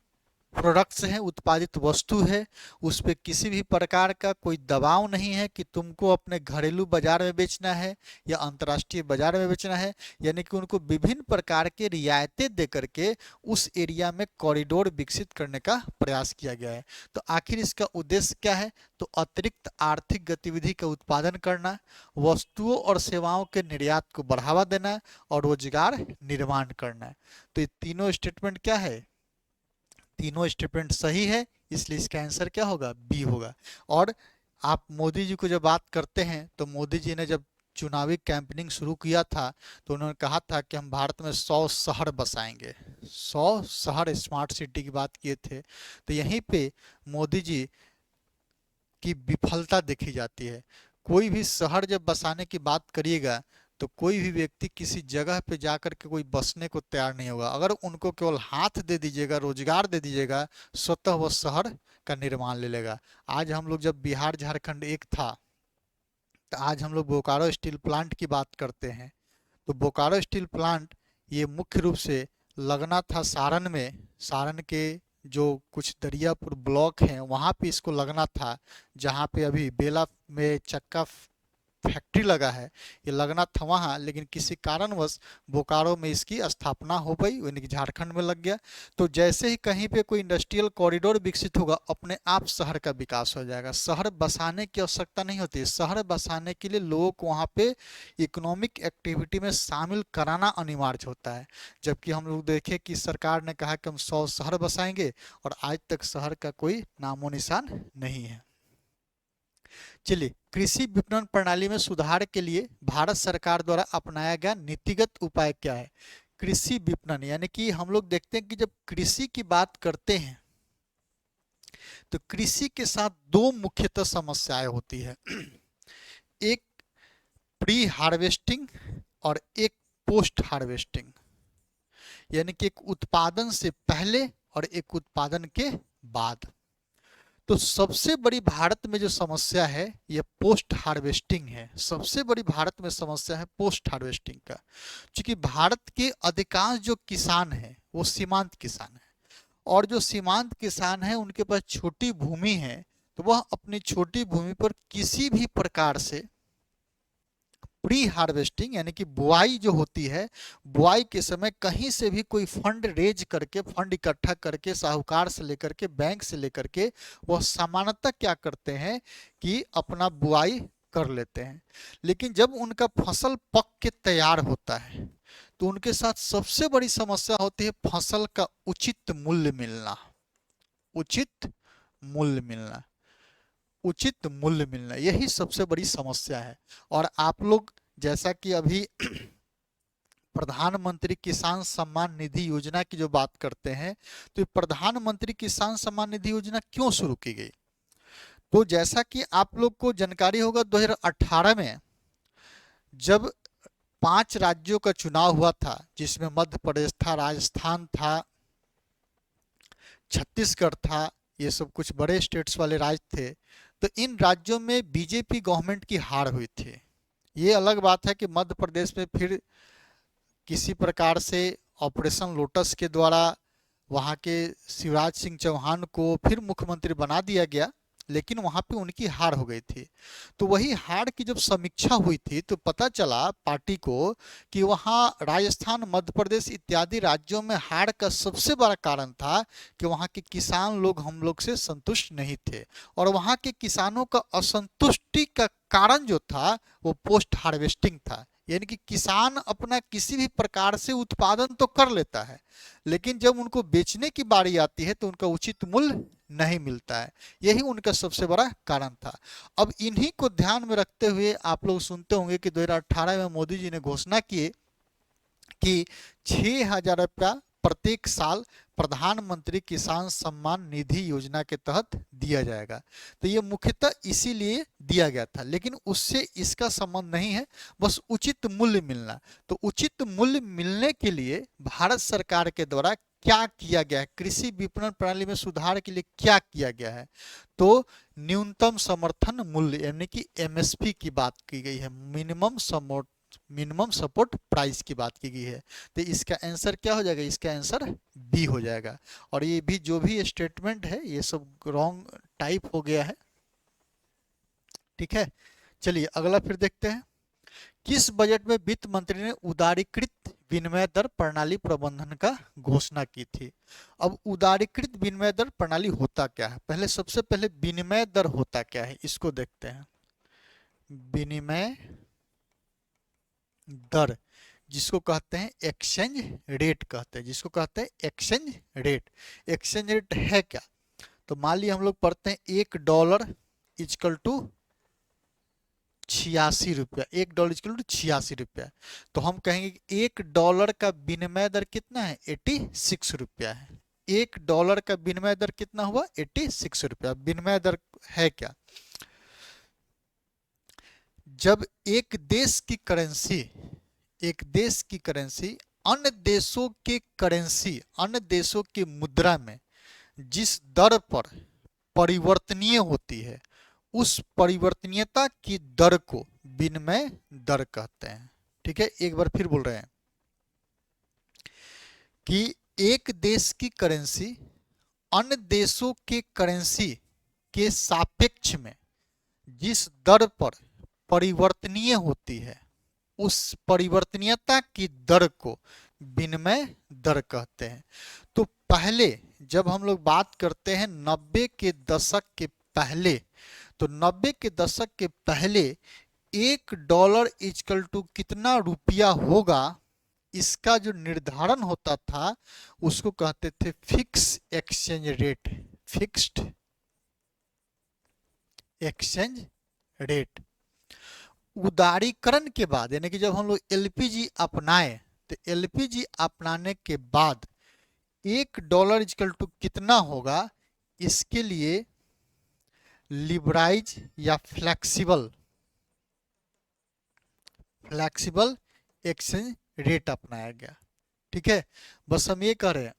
प्रोडक्ट्स हैं, उत्पादित वस्तु है, उस पे किसी भी प्रकार का कोई दबाव नहीं है कि तुमको अपने घरेलू बाजार में बेचना है या अंतर्राष्ट्रीय बाजार में बेचना है। यानी कि उनको विभिन्न प्रकार के रियायतें दे करके उस एरिया में कॉरिडोर विकसित करने का प्रयास किया गया है। तो आखिर इसका उद्देश्य क्या है? तो अतिरिक्त आर्थिक गतिविधि का उत्पादन करना, वस्तुओं और सेवाओं के निर्यात को बढ़ावा देना और रोजगार निर्माण करना है। तो ये तीनों स्टेटमेंट क्या है? तीनों स्टेटमेंट सही है, इसलिए इसका आंसर क्या होगा? बी होगा। और आप मोदी जी को जब बात करते हैं तो मोदी जी ने जब चुनावी कैंपेनिंग शुरू किया था तो उन्होंने कहा था कि हम भारत में 100 शहर बसाएंगे, 100 शहर स्मार्ट सिटी की बात किए थे। तो यहीं पे मोदी जी की विफलता देखी जाती है। कोई भी शहर जब बसाने की बात करिएगा तो कोई भी व्यक्ति किसी जगह पे जाकर के कोई बसने को तैयार नहीं होगा। अगर उनको केवल हाथ दे दीजिएगा, रोजगार दे दीजिएगा, स्वतः वह शहर का निर्माण ले लेगा। आज हम लोग जब बिहार झारखंड एक था तो आज हम लोग बोकारो स्टील प्लांट की बात करते हैं। तो बोकारो स्टील प्लांट ये मुख्य रूप से लगना था सारण में। सारण के जो कुछ दरियापुर ब्लॉक हैं वहाँ पे इसको लगना था, जहाँ पे अभी बेला में चक्का फैक्ट्री लगा है, ये लगना था वहाँ। लेकिन किसी कारणवश बोकारो में इसकी स्थापना हो गई, यानी कि झारखंड में लग गया। तो जैसे ही कहीं पे कोई इंडस्ट्रियल कॉरिडोर विकसित होगा, अपने आप शहर का विकास हो जाएगा। शहर बसाने की आवश्यकता नहीं होती है। शहर बसाने के लिए लोगों को वहाँ पे इकोनॉमिक एक्टिविटी में शामिल कराना अनिवार्य होता है। जबकि हम लोग देखें कि सरकार ने कहा कि हम 100 शहर बसाएंगे और आज तक शहर का कोई नामो निशान नहीं है। चलिए, कृषि विपणन प्रणाली में सुधार के लिए भारत सरकार द्वारा अपनाया गया नीतिगत उपाय क्या है? कृषि विपणन यानी कि हम लोग देखते हैं कि जब कृषि की बात करते हैं तो कृषि के साथ दो मुख्यतः समस्याएं होती है। एक प्री हार्वेस्टिंग और एक पोस्ट हार्वेस्टिंग, यानी कि एक उत्पादन से पहले और एक उत्पादन के बाद। तो सबसे बड़ी भारत में जो समस्या है ये पोस्ट हार्वेस्टिंग है। सबसे बड़ी भारत में समस्या है पोस्ट हार्वेस्टिंग का, क्योंकि भारत के अधिकांश जो किसान हैं वो सीमांत किसान हैं, और जो सीमांत किसान हैं उनके पास छोटी भूमि है, तो वह अपनी छोटी भूमि पर किसी भी प्रकार से प्री हार्वेस्टिंग यानी कि बुआई जो होती है, बुआई के समय कहीं से भी कोई फंड रेज करके, फंड इकट्ठा करके, साहूकार से लेकर के, बैंक से लेकर के, वह सामान्यतः क्या करते हैं कि अपना बुआई कर लेते हैं। लेकिन जब उनका फसल पक के तैयार होता है तो उनके साथ सबसे बड़ी समस्या होती है फसल का उचित मूल्य मिलना। उचित मूल्य मिलना, उचित मूल्य मिलना, यही सबसे बड़ी समस्या है। और आप लोग जैसा कि अभी प्रधानमंत्री किसान सम्मान निधि योजना की जो बात करते हैं, तो ये प्रधानमंत्री किसान सम्मान निधि योजना क्यों शुरू की गई? तो जैसा कि आप लोग को जानकारी होगा, 2018 में जब 5 राज्यों का चुनाव हुआ था, जिसमें मध्य प्रदेश था, राजस्थान था, छत्तीसगढ़ था, ये सब कुछ बड़े स्टेट्स वाले राज्य थे। तो इन राज्यों में बीजेपी गवर्नमेंट की हार हुई थी। ये अलग बात है कि मध्य प्रदेश में फिर किसी प्रकार से ऑपरेशन लोटस के द्वारा वहाँ के शिवराज सिंह चौहान को फिर मुख्यमंत्री बना दिया गया, लेकिन वहाँ पे उनकी हार हो गई थी। तो वही हार की जब समीक्षा हुई थी तो पता चला पार्टी को कि वहाँ राजस्थान, मध्य प्रदेश इत्यादि राज्यों में हार का सबसे बड़ा कारण था कि वहाँ के किसान लोग हम लोग से संतुष्ट नहीं थे, और वहाँ के किसानों का असंतुष्टि का कारण जो था वो पोस्ट हार्वेस्टिंग था। यानी कि किसान अपना किसी भी प्रकार से उत्पादन तो कर लेता है, लेकिन जब उनको बेचने की बारी आती है तो उनका उचित मूल्य नहीं मिलता है। यही उनका सबसे बड़ा कारण था। अब इन्हीं को ध्यान में रखते हुए आप लोग सुनते होंगे कि 2018 में मोदी जी ने घोषणा की कि 6,000 रुपया प्रत्येक साल प्रधानमंत्री किसान सम्मान निधि योजना के तहत दिया जाएगा। तो ये मुख्यतः इसीलिए दिया गया था, लेकिन उससे इसका संबंध नहीं है, बस उचित मूल्य मिलना। तो उचित मूल्य मिलने के लिए भारत सरकार के द्वारा क्या किया गया है, कृषि विपणन प्रणाली में सुधार के लिए क्या किया गया है? तो न्यूनतम समर्थन मूल्य यानी कि एमएसपी की बात की गई है, मिनिमम मिनिमम सपोर्ट प्राइस की बात की गई है। तो इसका आंसर क्या हो जाएगा, इसका आंसर बी हो जाएगा। और ये भी जो भी स्टेटमेंट है ये सब रॉन्ग टाइप हो गया है, ठीक है। चलिए अगला फिर देखते हैं। किस बजट में वित्त मंत्री ने उदारीकृत विनिमय दर प्रणाली प्रबंधन का घोषणा की थी। अब उदारीकृत विनिमय दर प्रणाली होता क्या है, पहले सबसे पहले विनिमय दर होता क्या है इसको देखते हैं। विनिमय दर जिसको कहते हैं एक्सचेंज रेट कहते हैं, जिसको कहते हैं एक्सचेंज रेट। एक्सचेंज रेट है क्या, तो मान लिया हम लोग पढ़ते हैं $1 इक्वल टू 86 रुपया, $1 इक्वल टू 86 रुपया। तो हम कहेंगे कि $1 का विनिमय दर कितना है, 86 रुपया है। $1 का विनिमय दर कितना हुआ, 86 रुपया। विनिमय दर है क्या, जब एक देश की करेंसी अन्य देशों के करेंसी, अन्य देशों की मुद्रा में जिस दर पर परिवर्तनीय होती है उस परिवर्तनीयता की दर को विनिमय दर कहते हैं, ठीक है। एक बार फिर बोल रहे हैं कि एक देश की करेंसी अन्य देशों के करेंसी के सापेक्ष में जिस दर पर परिवर्तनीय होती है उस परिवर्तनीयता की दर को विनिमय दर कहते हैं। तो पहले जब हम लोग बात करते हैं 90 के दशक के पहले, तो 90 के दशक के पहले $1 इक्वल टू कितना रुपया होगा इसका जो निर्धारण होता था उसको कहते थे fix exchange rate, fixed exchange rate. उदारीकरण के बाद यानी कि जब हम लोग एलपीजी अपनाए, तो एलपीजी अपनाने के बाद $1 इक्वल टू कितना होगा इसके लिए लिबराइज या फ्लेक्सिबल एक्सचेंज रेट अपनाया गया, ठीक है। बस हम ये कह रहे हैं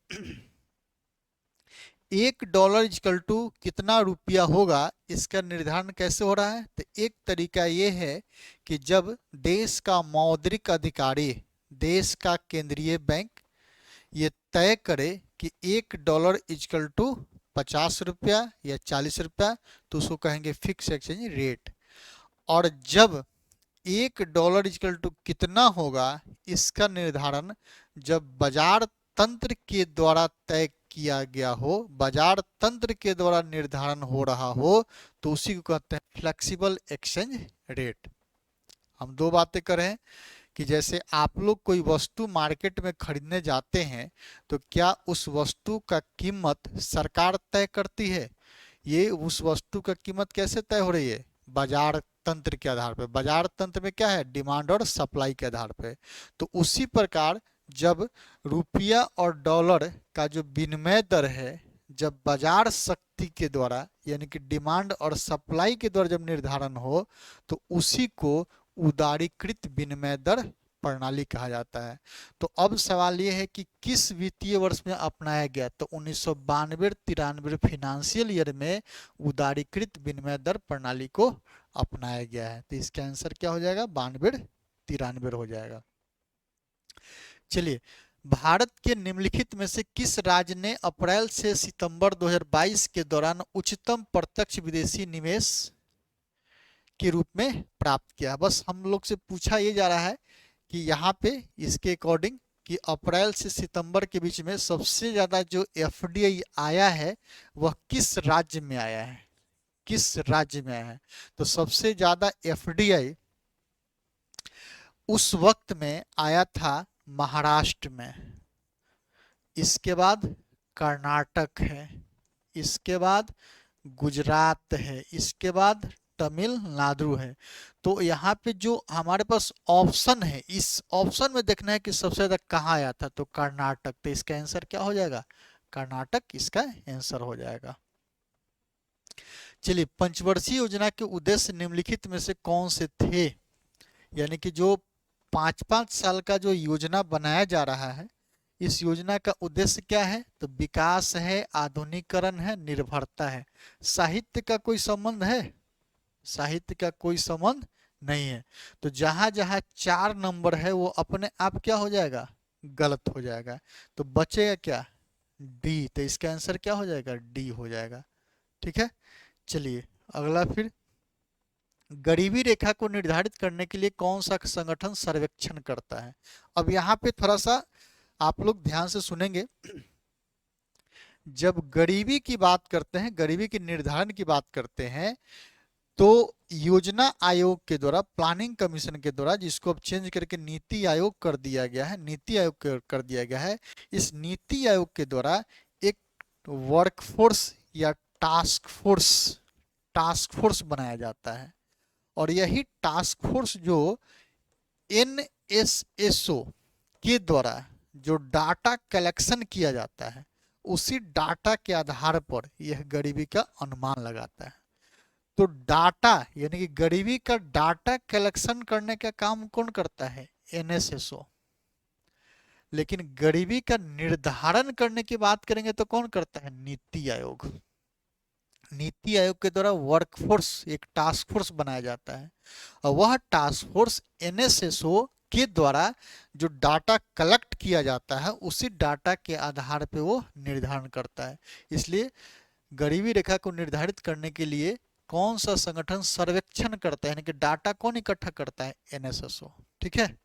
$1 इक्वल टू कितना रुपया होगा इसका निर्धारण कैसे हो रहा है, तो एक तरीका ये है कि जब देश का मौद्रिक अधिकारी, देश का केंद्रीय बैंक ये तय करे कि $1 इक्वल टू 50 रुपया या 40 रुपया, तो उसको कहेंगे फिक्स एक्सचेंज रेट। और जब $1 इक्वल टू कितना होगा इसका निर्धारण जब बाजार तंत्र के द्वारा तय किया गया हो, बाजार तंत्र के द्वारा निर्धारण हो रहा हो, तो उसी को कहते हैं फ्लेक्सिबल एक्सचेंज रेट। हम दो बातें करें कि जैसे आप लोग कोई वस्तु मार्केट में खरीदने जाते हैं तो क्या उस वस्तु का कीमत सरकार तय करती है, ये उस वस्तु का कीमत कैसे तय हो रही है, बाजार तंत्र के आधार पर। बाजार तंत्र में क्या है, डिमांड और सप्लाई के आधार पर। तो उसी प्रकार जब रुपया और डॉलर का जो विनिमय दर है जब बाजार शक्ति के द्वारा यानी कि डिमांड और सप्लाई के द्वारा जब निर्धारण हो तो उसी को उदारीकृत विनिमय दर प्रणाली कहा जाता है। तो अब सवाल ये है कि किस वित्तीय वर्ष में अपनाया गया, तो 1992-93 फाइनेंशियल ईयर में उदारीकृत विनिमय दर प्रणाली को अपनाया गया है। तो इसका आंसर क्या हो जाएगा, 92-93 हो जाएगा। चलिए, भारत के निम्नलिखित में से किस राज्य ने अप्रैल से सितंबर 2022 के दौरान उच्चतम प्रत्यक्ष विदेशी निवेश के रूप में प्राप्त किया। बस हम लोग से पूछा ये जा रहा है कि यहाँ पे इसके अकॉर्डिंग कि अप्रैल से सितंबर के बीच में सबसे ज्यादा जो एफडीआई आया है वह किस राज्य में आया है, किस राज्य में आया है। तो सबसे ज्यादा एफडीआई उस वक्त में आया था महाराष्ट्र में, इसके बाद कर्नाटक है, इसके बाद गुजरात है, इसके बाद तमिलनाडु है। तो यहाँ पे जो हमारे पास ऑप्शन है इस ऑप्शन में देखना है कि सबसे ज्यादा कहाँ आया था, तो कर्नाटक। तो इसका आंसर क्या हो जाएगा, कर्नाटक इसका आंसर हो जाएगा। चलिए, पंचवर्षीय योजना के उद्देश्य निम्नलिखित में से कौन से थे, यानी कि जो 5-5 साल का जो योजना बनाया जा रहा है इस योजना का उद्देश्य क्या है, तो विकास है, आधुनिकीकरण है, निर्भरता है। साहित्य का कोई संबंध है, साहित्य का कोई संबंध नहीं है। तो जहां जहां 4 नंबर है वो अपने आप क्या हो जाएगा, गलत हो जाएगा। तो बचेगा क्या, डी। तो इसका आंसर क्या हो जाएगा, डी हो जाएगा। ठीक है। चलिए अगला फिर, गरीबी रेखा को निर्धारित करने के लिए कौन सा संगठन सर्वेक्षण करता है। अब यहाँ पे थोड़ा सा आप लोग ध्यान से सुनेंगे। जब गरीबी की बात करते हैं, गरीबी के निर्धारण की बात करते हैं, तो योजना आयोग के द्वारा, प्लानिंग कमीशन के द्वारा, जिसको अब चेंज करके नीति आयोग कर दिया गया है, नीति आयोग कर दिया गया है, इस नीति आयोग के द्वारा एक वर्कफोर्स या टास्क फोर्स बनाया जाता है। और यही टास्क फोर्स जो एनएसएसओ के द्वारा जो डाटा कलेक्शन किया जाता है, उसी डाटा के आधार पर यह गरीबी का अनुमान लगाता है। तो डाटा यानी कि गरीबी का डाटा कलेक्शन करने का काम कौन करता है, एनएसएसओ। लेकिन गरीबी का निर्धारण करने की बात करेंगे तो कौन करता है, नीति आयोग। नीति आयोग के द्वारा वर्कफोर्स, एक टास्क फोर्स बनाया जाता है, और वह टास्क फोर्स एनएसएसओ के द्वारा जो डाटा कलेक्ट किया जाता है, उसी डाटा के आधार पे वो निर्धारण करता है। इसलिए गरीबी रेखा को निर्धारित करने के लिए कौन सा संगठन सर्वेक्षण करता है, यानी कि डाटा कौन इकट्ठा करता है, एनएसएसओ। ठीक है।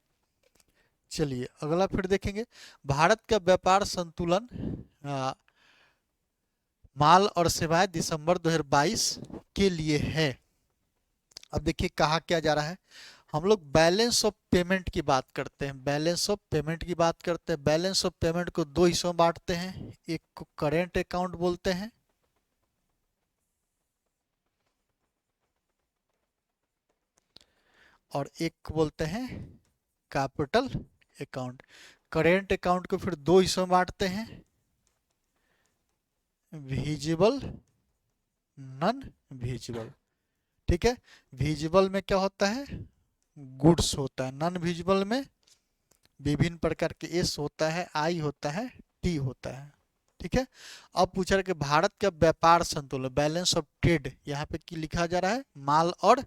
चलिए अगला फिर देखेंगे, भारत का व्यापार संतुलन माल और सेवाएं दिसंबर 2022 के लिए है। अब देखिए कहा क्या जा रहा है, हम लोग बैलेंस ऑफ पेमेंट की बात करते हैं, बैलेंस ऑफ पेमेंट की बात करते हैं। बैलेंस ऑफ पेमेंट को दो हिस्सों में बांटते हैं, एक को करेंट अकाउंट बोलते हैं, और एक को बोलते हैं कैपिटल अकाउंट। करेंट अकाउंट को फिर दो हिस्सों में बांटते हैं, विजिबल, नॉन विजिबल। ठीक है। विजिबल में क्या होता है, गुड्स होता है। नॉन विजिबल में विभिन्न प्रकार के एस होता है, आई होता है, टी होता है। ठीक है। अब पूछा रहा कि भारत का व्यापार संतुलन, बैलेंस ऑफ ट्रेड, यहाँ पे की लिखा जा रहा है माल और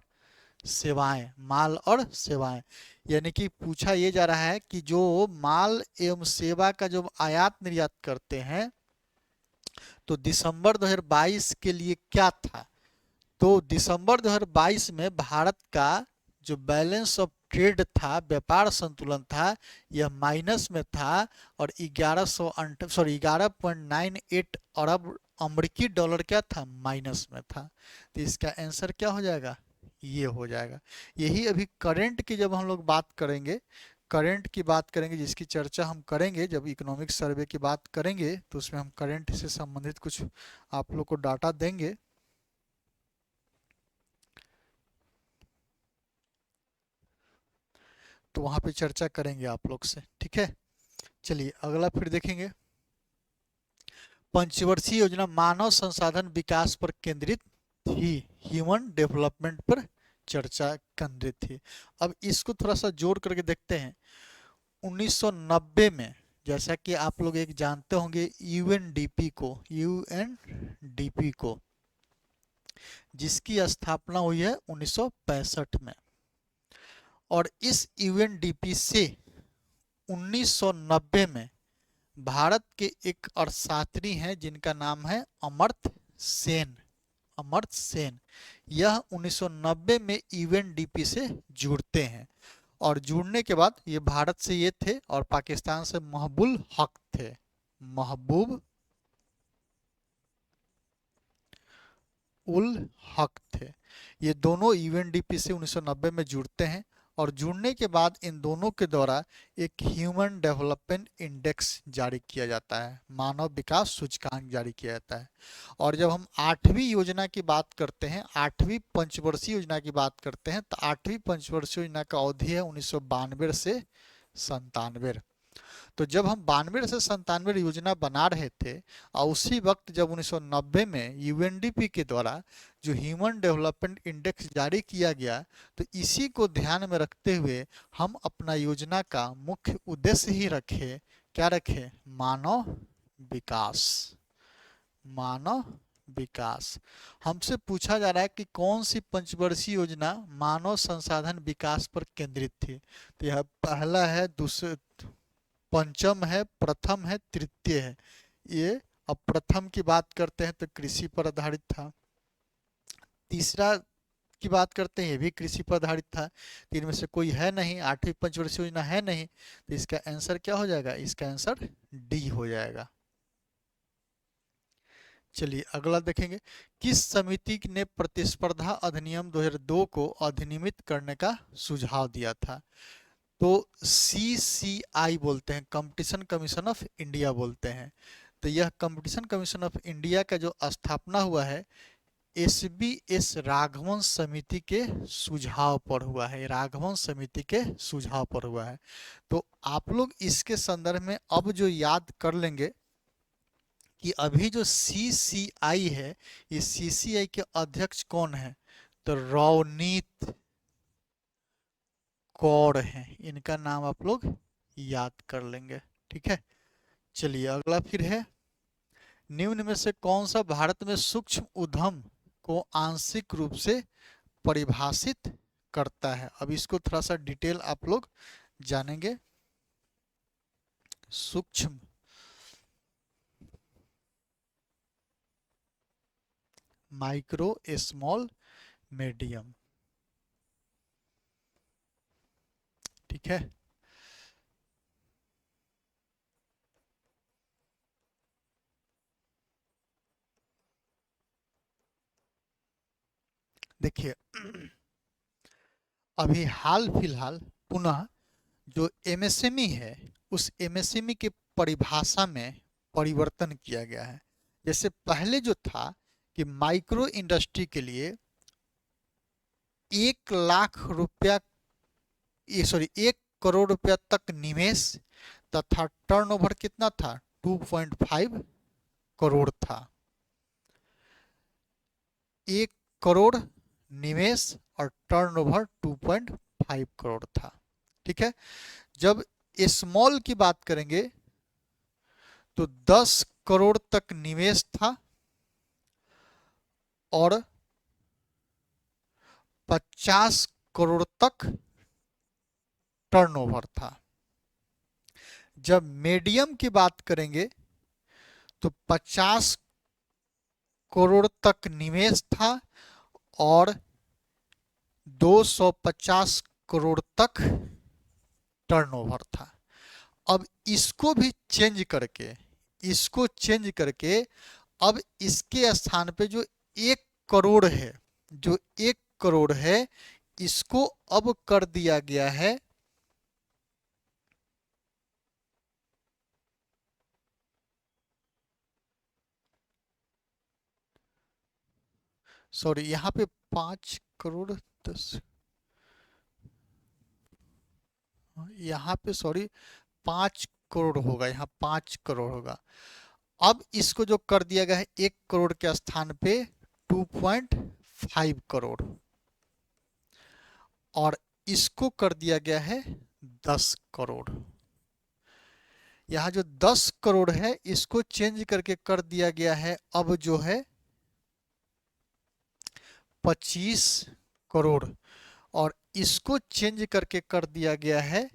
सेवाएं, माल और सेवाएं। यानी कि पूछा ये जा रहा है कि जो माल एवं सेवा का जो आयात निर्यात करते हैं, तो दिसंबर 2022 के लिए क्या था। तो दिसंबर 2022 में भारत का जो बैलेंस ऑफ ट्रेड था, व्यापार संतुलन था, यह माइनस में था, और 11.98 अरब अमेरिकी डॉलर क्या था, माइनस में था। तो इसका आंसर क्या हो जाएगा, ये हो जाएगा। यही अभी करंट की जब हम लोग बात करेंगे, करंट की बात करेंगे, जिसकी चर्चा हम करेंगे जब इकोनॉमिक सर्वे की बात करेंगे, तो उसमें हम करंट से संबंधित कुछ आप लोग को डाटा देंगे। तो वहां पे चर्चा करेंगे आप लोग से। ठीक है। चलिए अगला फिर देखेंगे, पंचवर्षीय योजना मानव संसाधन विकास पर केंद्रित थी, ह्यूमन डेवलपमेंट पर चर्चा केंद्रित थी। अब इसको थोड़ा सा जोड़ करके देखते हैं। 1990 में, जैसा कि आप लोग एक जानते होंगे, यूएनडीपी को जिसकी स्थापना हुई है 1965 में, और इस यूएनडीपी से 1990 में भारत के एक अर्थशास्त्री हैं जिनका नाम है अमर्त्य सेन। अमर्त्य सेन यह 1990 में यूएनडीपी से जुड़ते हैं, और जुड़ने के बाद ये भारत से ये थे, और पाकिस्तान से महबूब हक थे, महबूब उल हक थे। ये दोनों यूएनडीपी से 1990 में जुड़ते हैं, और जुड़ने के बाद इन दोनों के द्वारा एक ह्यूमन डेवलपमेंट इंडेक्स जारी किया जाता है, मानव विकास सूचकांक जारी किया जाता है। और जब हम 8वीं योजना की बात करते हैं, 8वीं पंचवर्षीय योजना की बात करते हैं, तो 8वीं पंचवर्षीय योजना का अवधि है 1992 से 97। तो जब हम 92 से 97 योजना बना रहे थे, और उसी वक्त जब 1990 में यूएनडीपी के द्वारा जो ह्यूमन डेवलपमेंट इंडेक्स जारी किया गया, तो इसी को ध्यान में रखते हुए हम अपना योजना का मुख्य उद्देश्य ही रखे, क्या रखे, मानव विकास, मानव विकास। हमसे पूछा जा रहा है कि कौन सी पंचवर्षीय योजना मानव संसाधन विकास पर केंद्रित थी। तो यह पहला है, दूसरा पंचम है, प्रथम है, तृतीय है। ये अब प्रथम की बात करते हैं तो कृषि पर आधारित था। तीसरा की बात करते हैं, ये भी कृषि पर आधारित था। तीन में से कोई है नहीं, आठवीं पंचवर्षीय योजना है नहीं, तो इसका आंसर क्या हो जाएगा? इसका आंसर डी हो जाएगा। चलिए अगला देखेंगे। किस समिति ने प्रतिस्पर्धा अधिनियम 2002 को अधिनियमित करने का सुझाव दिया था? तो CCI बोलते हैं, कंपटीशन कमीशन ऑफ इंडिया बोलते हैं। तो यह कंपटीशन कमीशन ऑफ इंडिया का जो स्थापना हुआ है SBS राघवन समिति के सुझाव पर हुआ है। राघवन समिति के सुझाव पर हुआ है। तो आप लोग इसके संदर्भ में अब जो याद कर लेंगे कि अभी जो CCI है, ये CCI के अध्यक्ष कौन है? तो रवनीत कौर है। इनका नाम आप लोग याद कर लेंगे, ठीक है। चलिए अगला फिर है, निम्न में से कौन सा भारत में सूक्ष्म उद्यम को आंशिक रूप से परिभाषित करता है? अब इसको थोड़ा सा डिटेल आप लोग जानेंगे। सूक्ष्म, माइक्रो, स्मॉल, मीडियम, ठीक है। देखिए अभी हाल फिलहाल पुनः जो MSME है, उस MSME की परिभाषा में परिवर्तन किया गया है। जैसे पहले जो था कि माइक्रो इंडस्ट्री के लिए 1 करोड़ रुपया तक निवेश तथा टर्नओवर कितना था? 2.5 करोड़ था। 1 करोड़ निवेश और टर्नओवर 2.5 करोड़ था, ठीक है। जब स्मॉल की बात करेंगे तो 10 करोड़ तक निवेश था और 50 करोड़ तक टर्नओवर था। जब मीडियम की बात करेंगे तो 50 करोड़ तक निवेश था और 250 करोड़ तक टर्नओवर था। अब इसको भी चेंज करके अब इसके स्थान पे जो 1 करोड़ है, जो 1 करोड़ है, इसको अब कर दिया गया है सॉरी यहाँ पे 5 करोड़ 10, यहाँ पे सॉरी 5 करोड़ होगा, यहाँ 5 करोड़ होगा। अब इसको जो कर दिया गया है 1 करोड़ के स्थान पे 2.5 करोड़ और इसको कर दिया गया है 10 करोड़। यहाँ जो 10 करोड़ है इसको चेंज करके कर दिया गया है अब जो है 25 करोड़ और इसको चेंज करके कर दिया गया है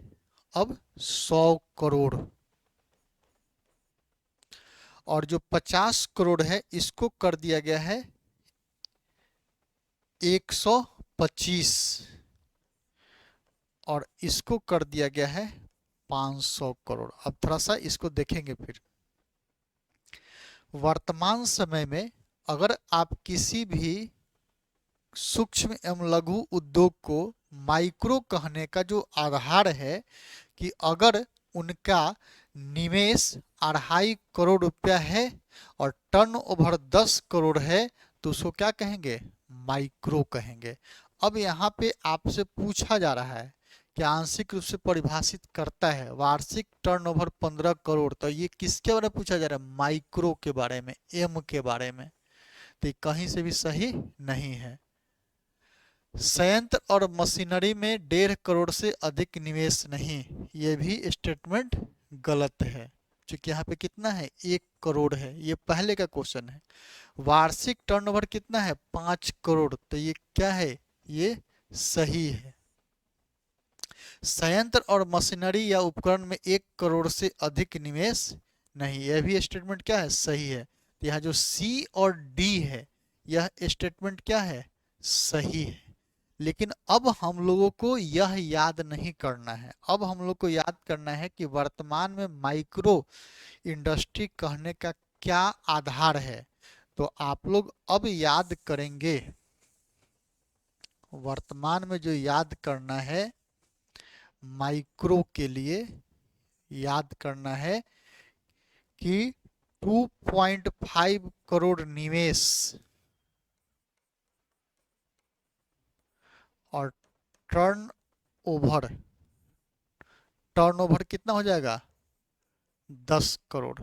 अब 100 करोड़ और जो 50 करोड़ है इसको कर दिया गया है 125 और इसको कर दिया गया है 500 करोड़। अब थोड़ा सा इसको देखेंगे फिर। वर्तमान समय में अगर आप किसी भी सूक्ष्म एवं लघु उद्योग को माइक्रो कहने का जो आधार है कि अगर उनका निवेश 2.5 करोड़ रुपया है और टर्नओवर 10 करोड़ है तो उसको क्या कहेंगे? माइक्रो कहेंगे। अब यहाँ पे आपसे पूछा जा रहा है कि आंशिक रूप से परिभाषित करता है वार्षिक टर्नओवर 15 करोड़, तो ये किसके बारे में पूछा जा रहा है? माइक्रो के बारे में, एम के बारे में। तो कहीं से भी सही नहीं है। संयंत्र और मशीनरी में 1.5 करोड़ से अधिक निवेश नहीं, ये भी स्टेटमेंट गलत है। क्योंकि यहाँ पे कितना है 1 करोड़ है, ये पहले का क्वेश्चन है। वार्षिक टर्नओवर कितना है 5 करोड़, तो ये क्या है, ये सही है। संयंत्र और मशीनरी या उपकरण में 1 करोड़ से अधिक निवेश नहीं, यह भी स्टेटमेंट क्या है, सही है। तो यहाँ जो सी और डी है यह स्टेटमेंट क्या है, सही है। लेकिन अब हम लोगों को यह याद नहीं करना है, अब हम लोग को याद करना है कि वर्तमान में माइक्रो इंडस्ट्री कहने का क्या आधार है। तो आप लोग अब याद करेंगे, वर्तमान में जो याद करना है माइक्रो के लिए याद करना है कि 2.5 करोड़ निवेश और टर्नओवर, टर्नओवर कितना हो जाएगा 10 करोड़।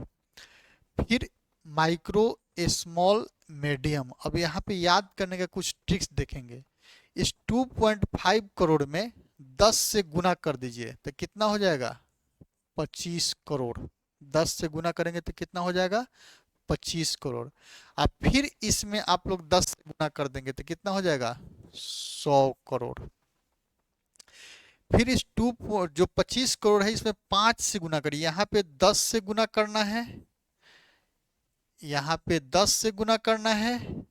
फिर माइक्रो, स्मॉल, मीडियम। अब यहाँ पे याद करने का कुछ ट्रिक्स देखेंगे। इस 2.5 करोड़ में 10 से गुना कर दीजिए तो कितना हो जाएगा 25 करोड़। 10 से गुना करेंगे तो कितना हो जाएगा 25 करोड़। अब फिर इसमें आप लोग 10 से गुना कर देंगे तो कितना हो जाएगा 100 करोड़। फिर इस जो 25 करोड़ है इसमें 5 से गुना करिए, यहाँ पे 10 से गुना करना है, यहाँ पे 10 से गुना करना है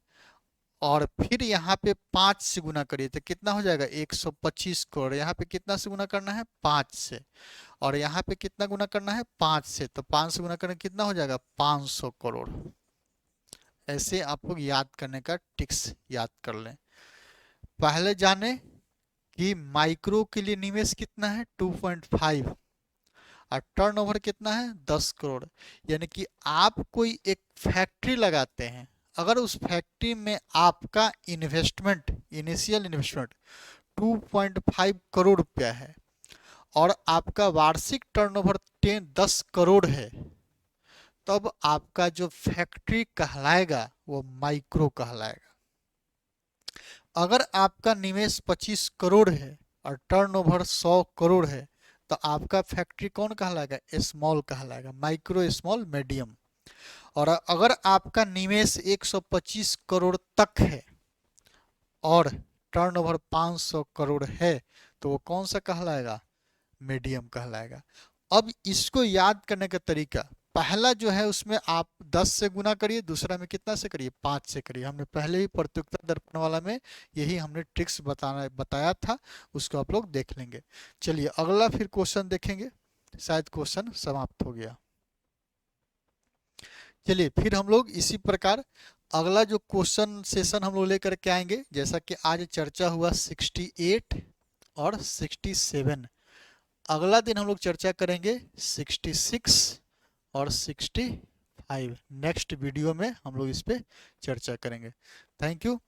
और फिर यहाँ पे 5 से गुना करिए तो कितना हो जाएगा 125 करोड़। यहाँ पे कितना से गुना करना है 5 से, और यहाँ पे कितना गुना करना है 5 से, तो 5 से गुना करने कितना हो जाएगा 500 करोड़। ऐसे आप लोग याद करने का ट्रिक्स याद कर लें। पहले जाने कि माइक्रो के लिए निवेश कितना है 2.5 और टर्नओवर कितना है 10 करोड़। यानी कि आप कोई एक फैक्ट्री लगाते हैं, अगर उस फैक्ट्री में आपका इन्वेस्टमेंट, इनिशियल इन्वेस्टमेंट 2.5 करोड़ रुपया है और आपका वार्षिक टर्नओवर 10 करोड़ है, तब आपका जो फैक्ट्री कहलाएगा वो माइक्रो कहलाएगा। अगर आपका निवेश 25 करोड़ है और टर्नओवर 100 करोड़ है तो आपका फैक्ट्री कौन कहलाएगा, स्मॉल कहलाएगा, माइक्रो, स्मॉल, मीडियम। और अगर आपका निवेश 125 करोड़ तक है और टर्नओवर 500 करोड़ है तो वो कौन सा कहलाएगा, मीडियम कहलाएगा। अब इसको याद करने का तरीका, पहला जो है उसमें आप 10 से गुना करिए, दूसरा में कितना से करिए 5 से करिए। हमने पहले ही प्रतियोगिता दर्पण वाला में यही हमने ट्रिक्स बताया था, उसको आप लोग देख लेंगे। चलिए अगला फिर क्वेश्चन देखेंगे, शायद क्वेश्चन समाप्त हो गया। चलिए फिर हम लोग इसी प्रकार अगला जो क्वेश्चन सेशन हम लोग लेकर के आएंगे, जैसा कि आज चर्चा हुआ 68 और 67। अगला दिन हम लोग चर्चा करेंगे 66 और 65। नेक्स्ट वीडियो में हम लोग इस पे चर्चा करेंगे। Thank you.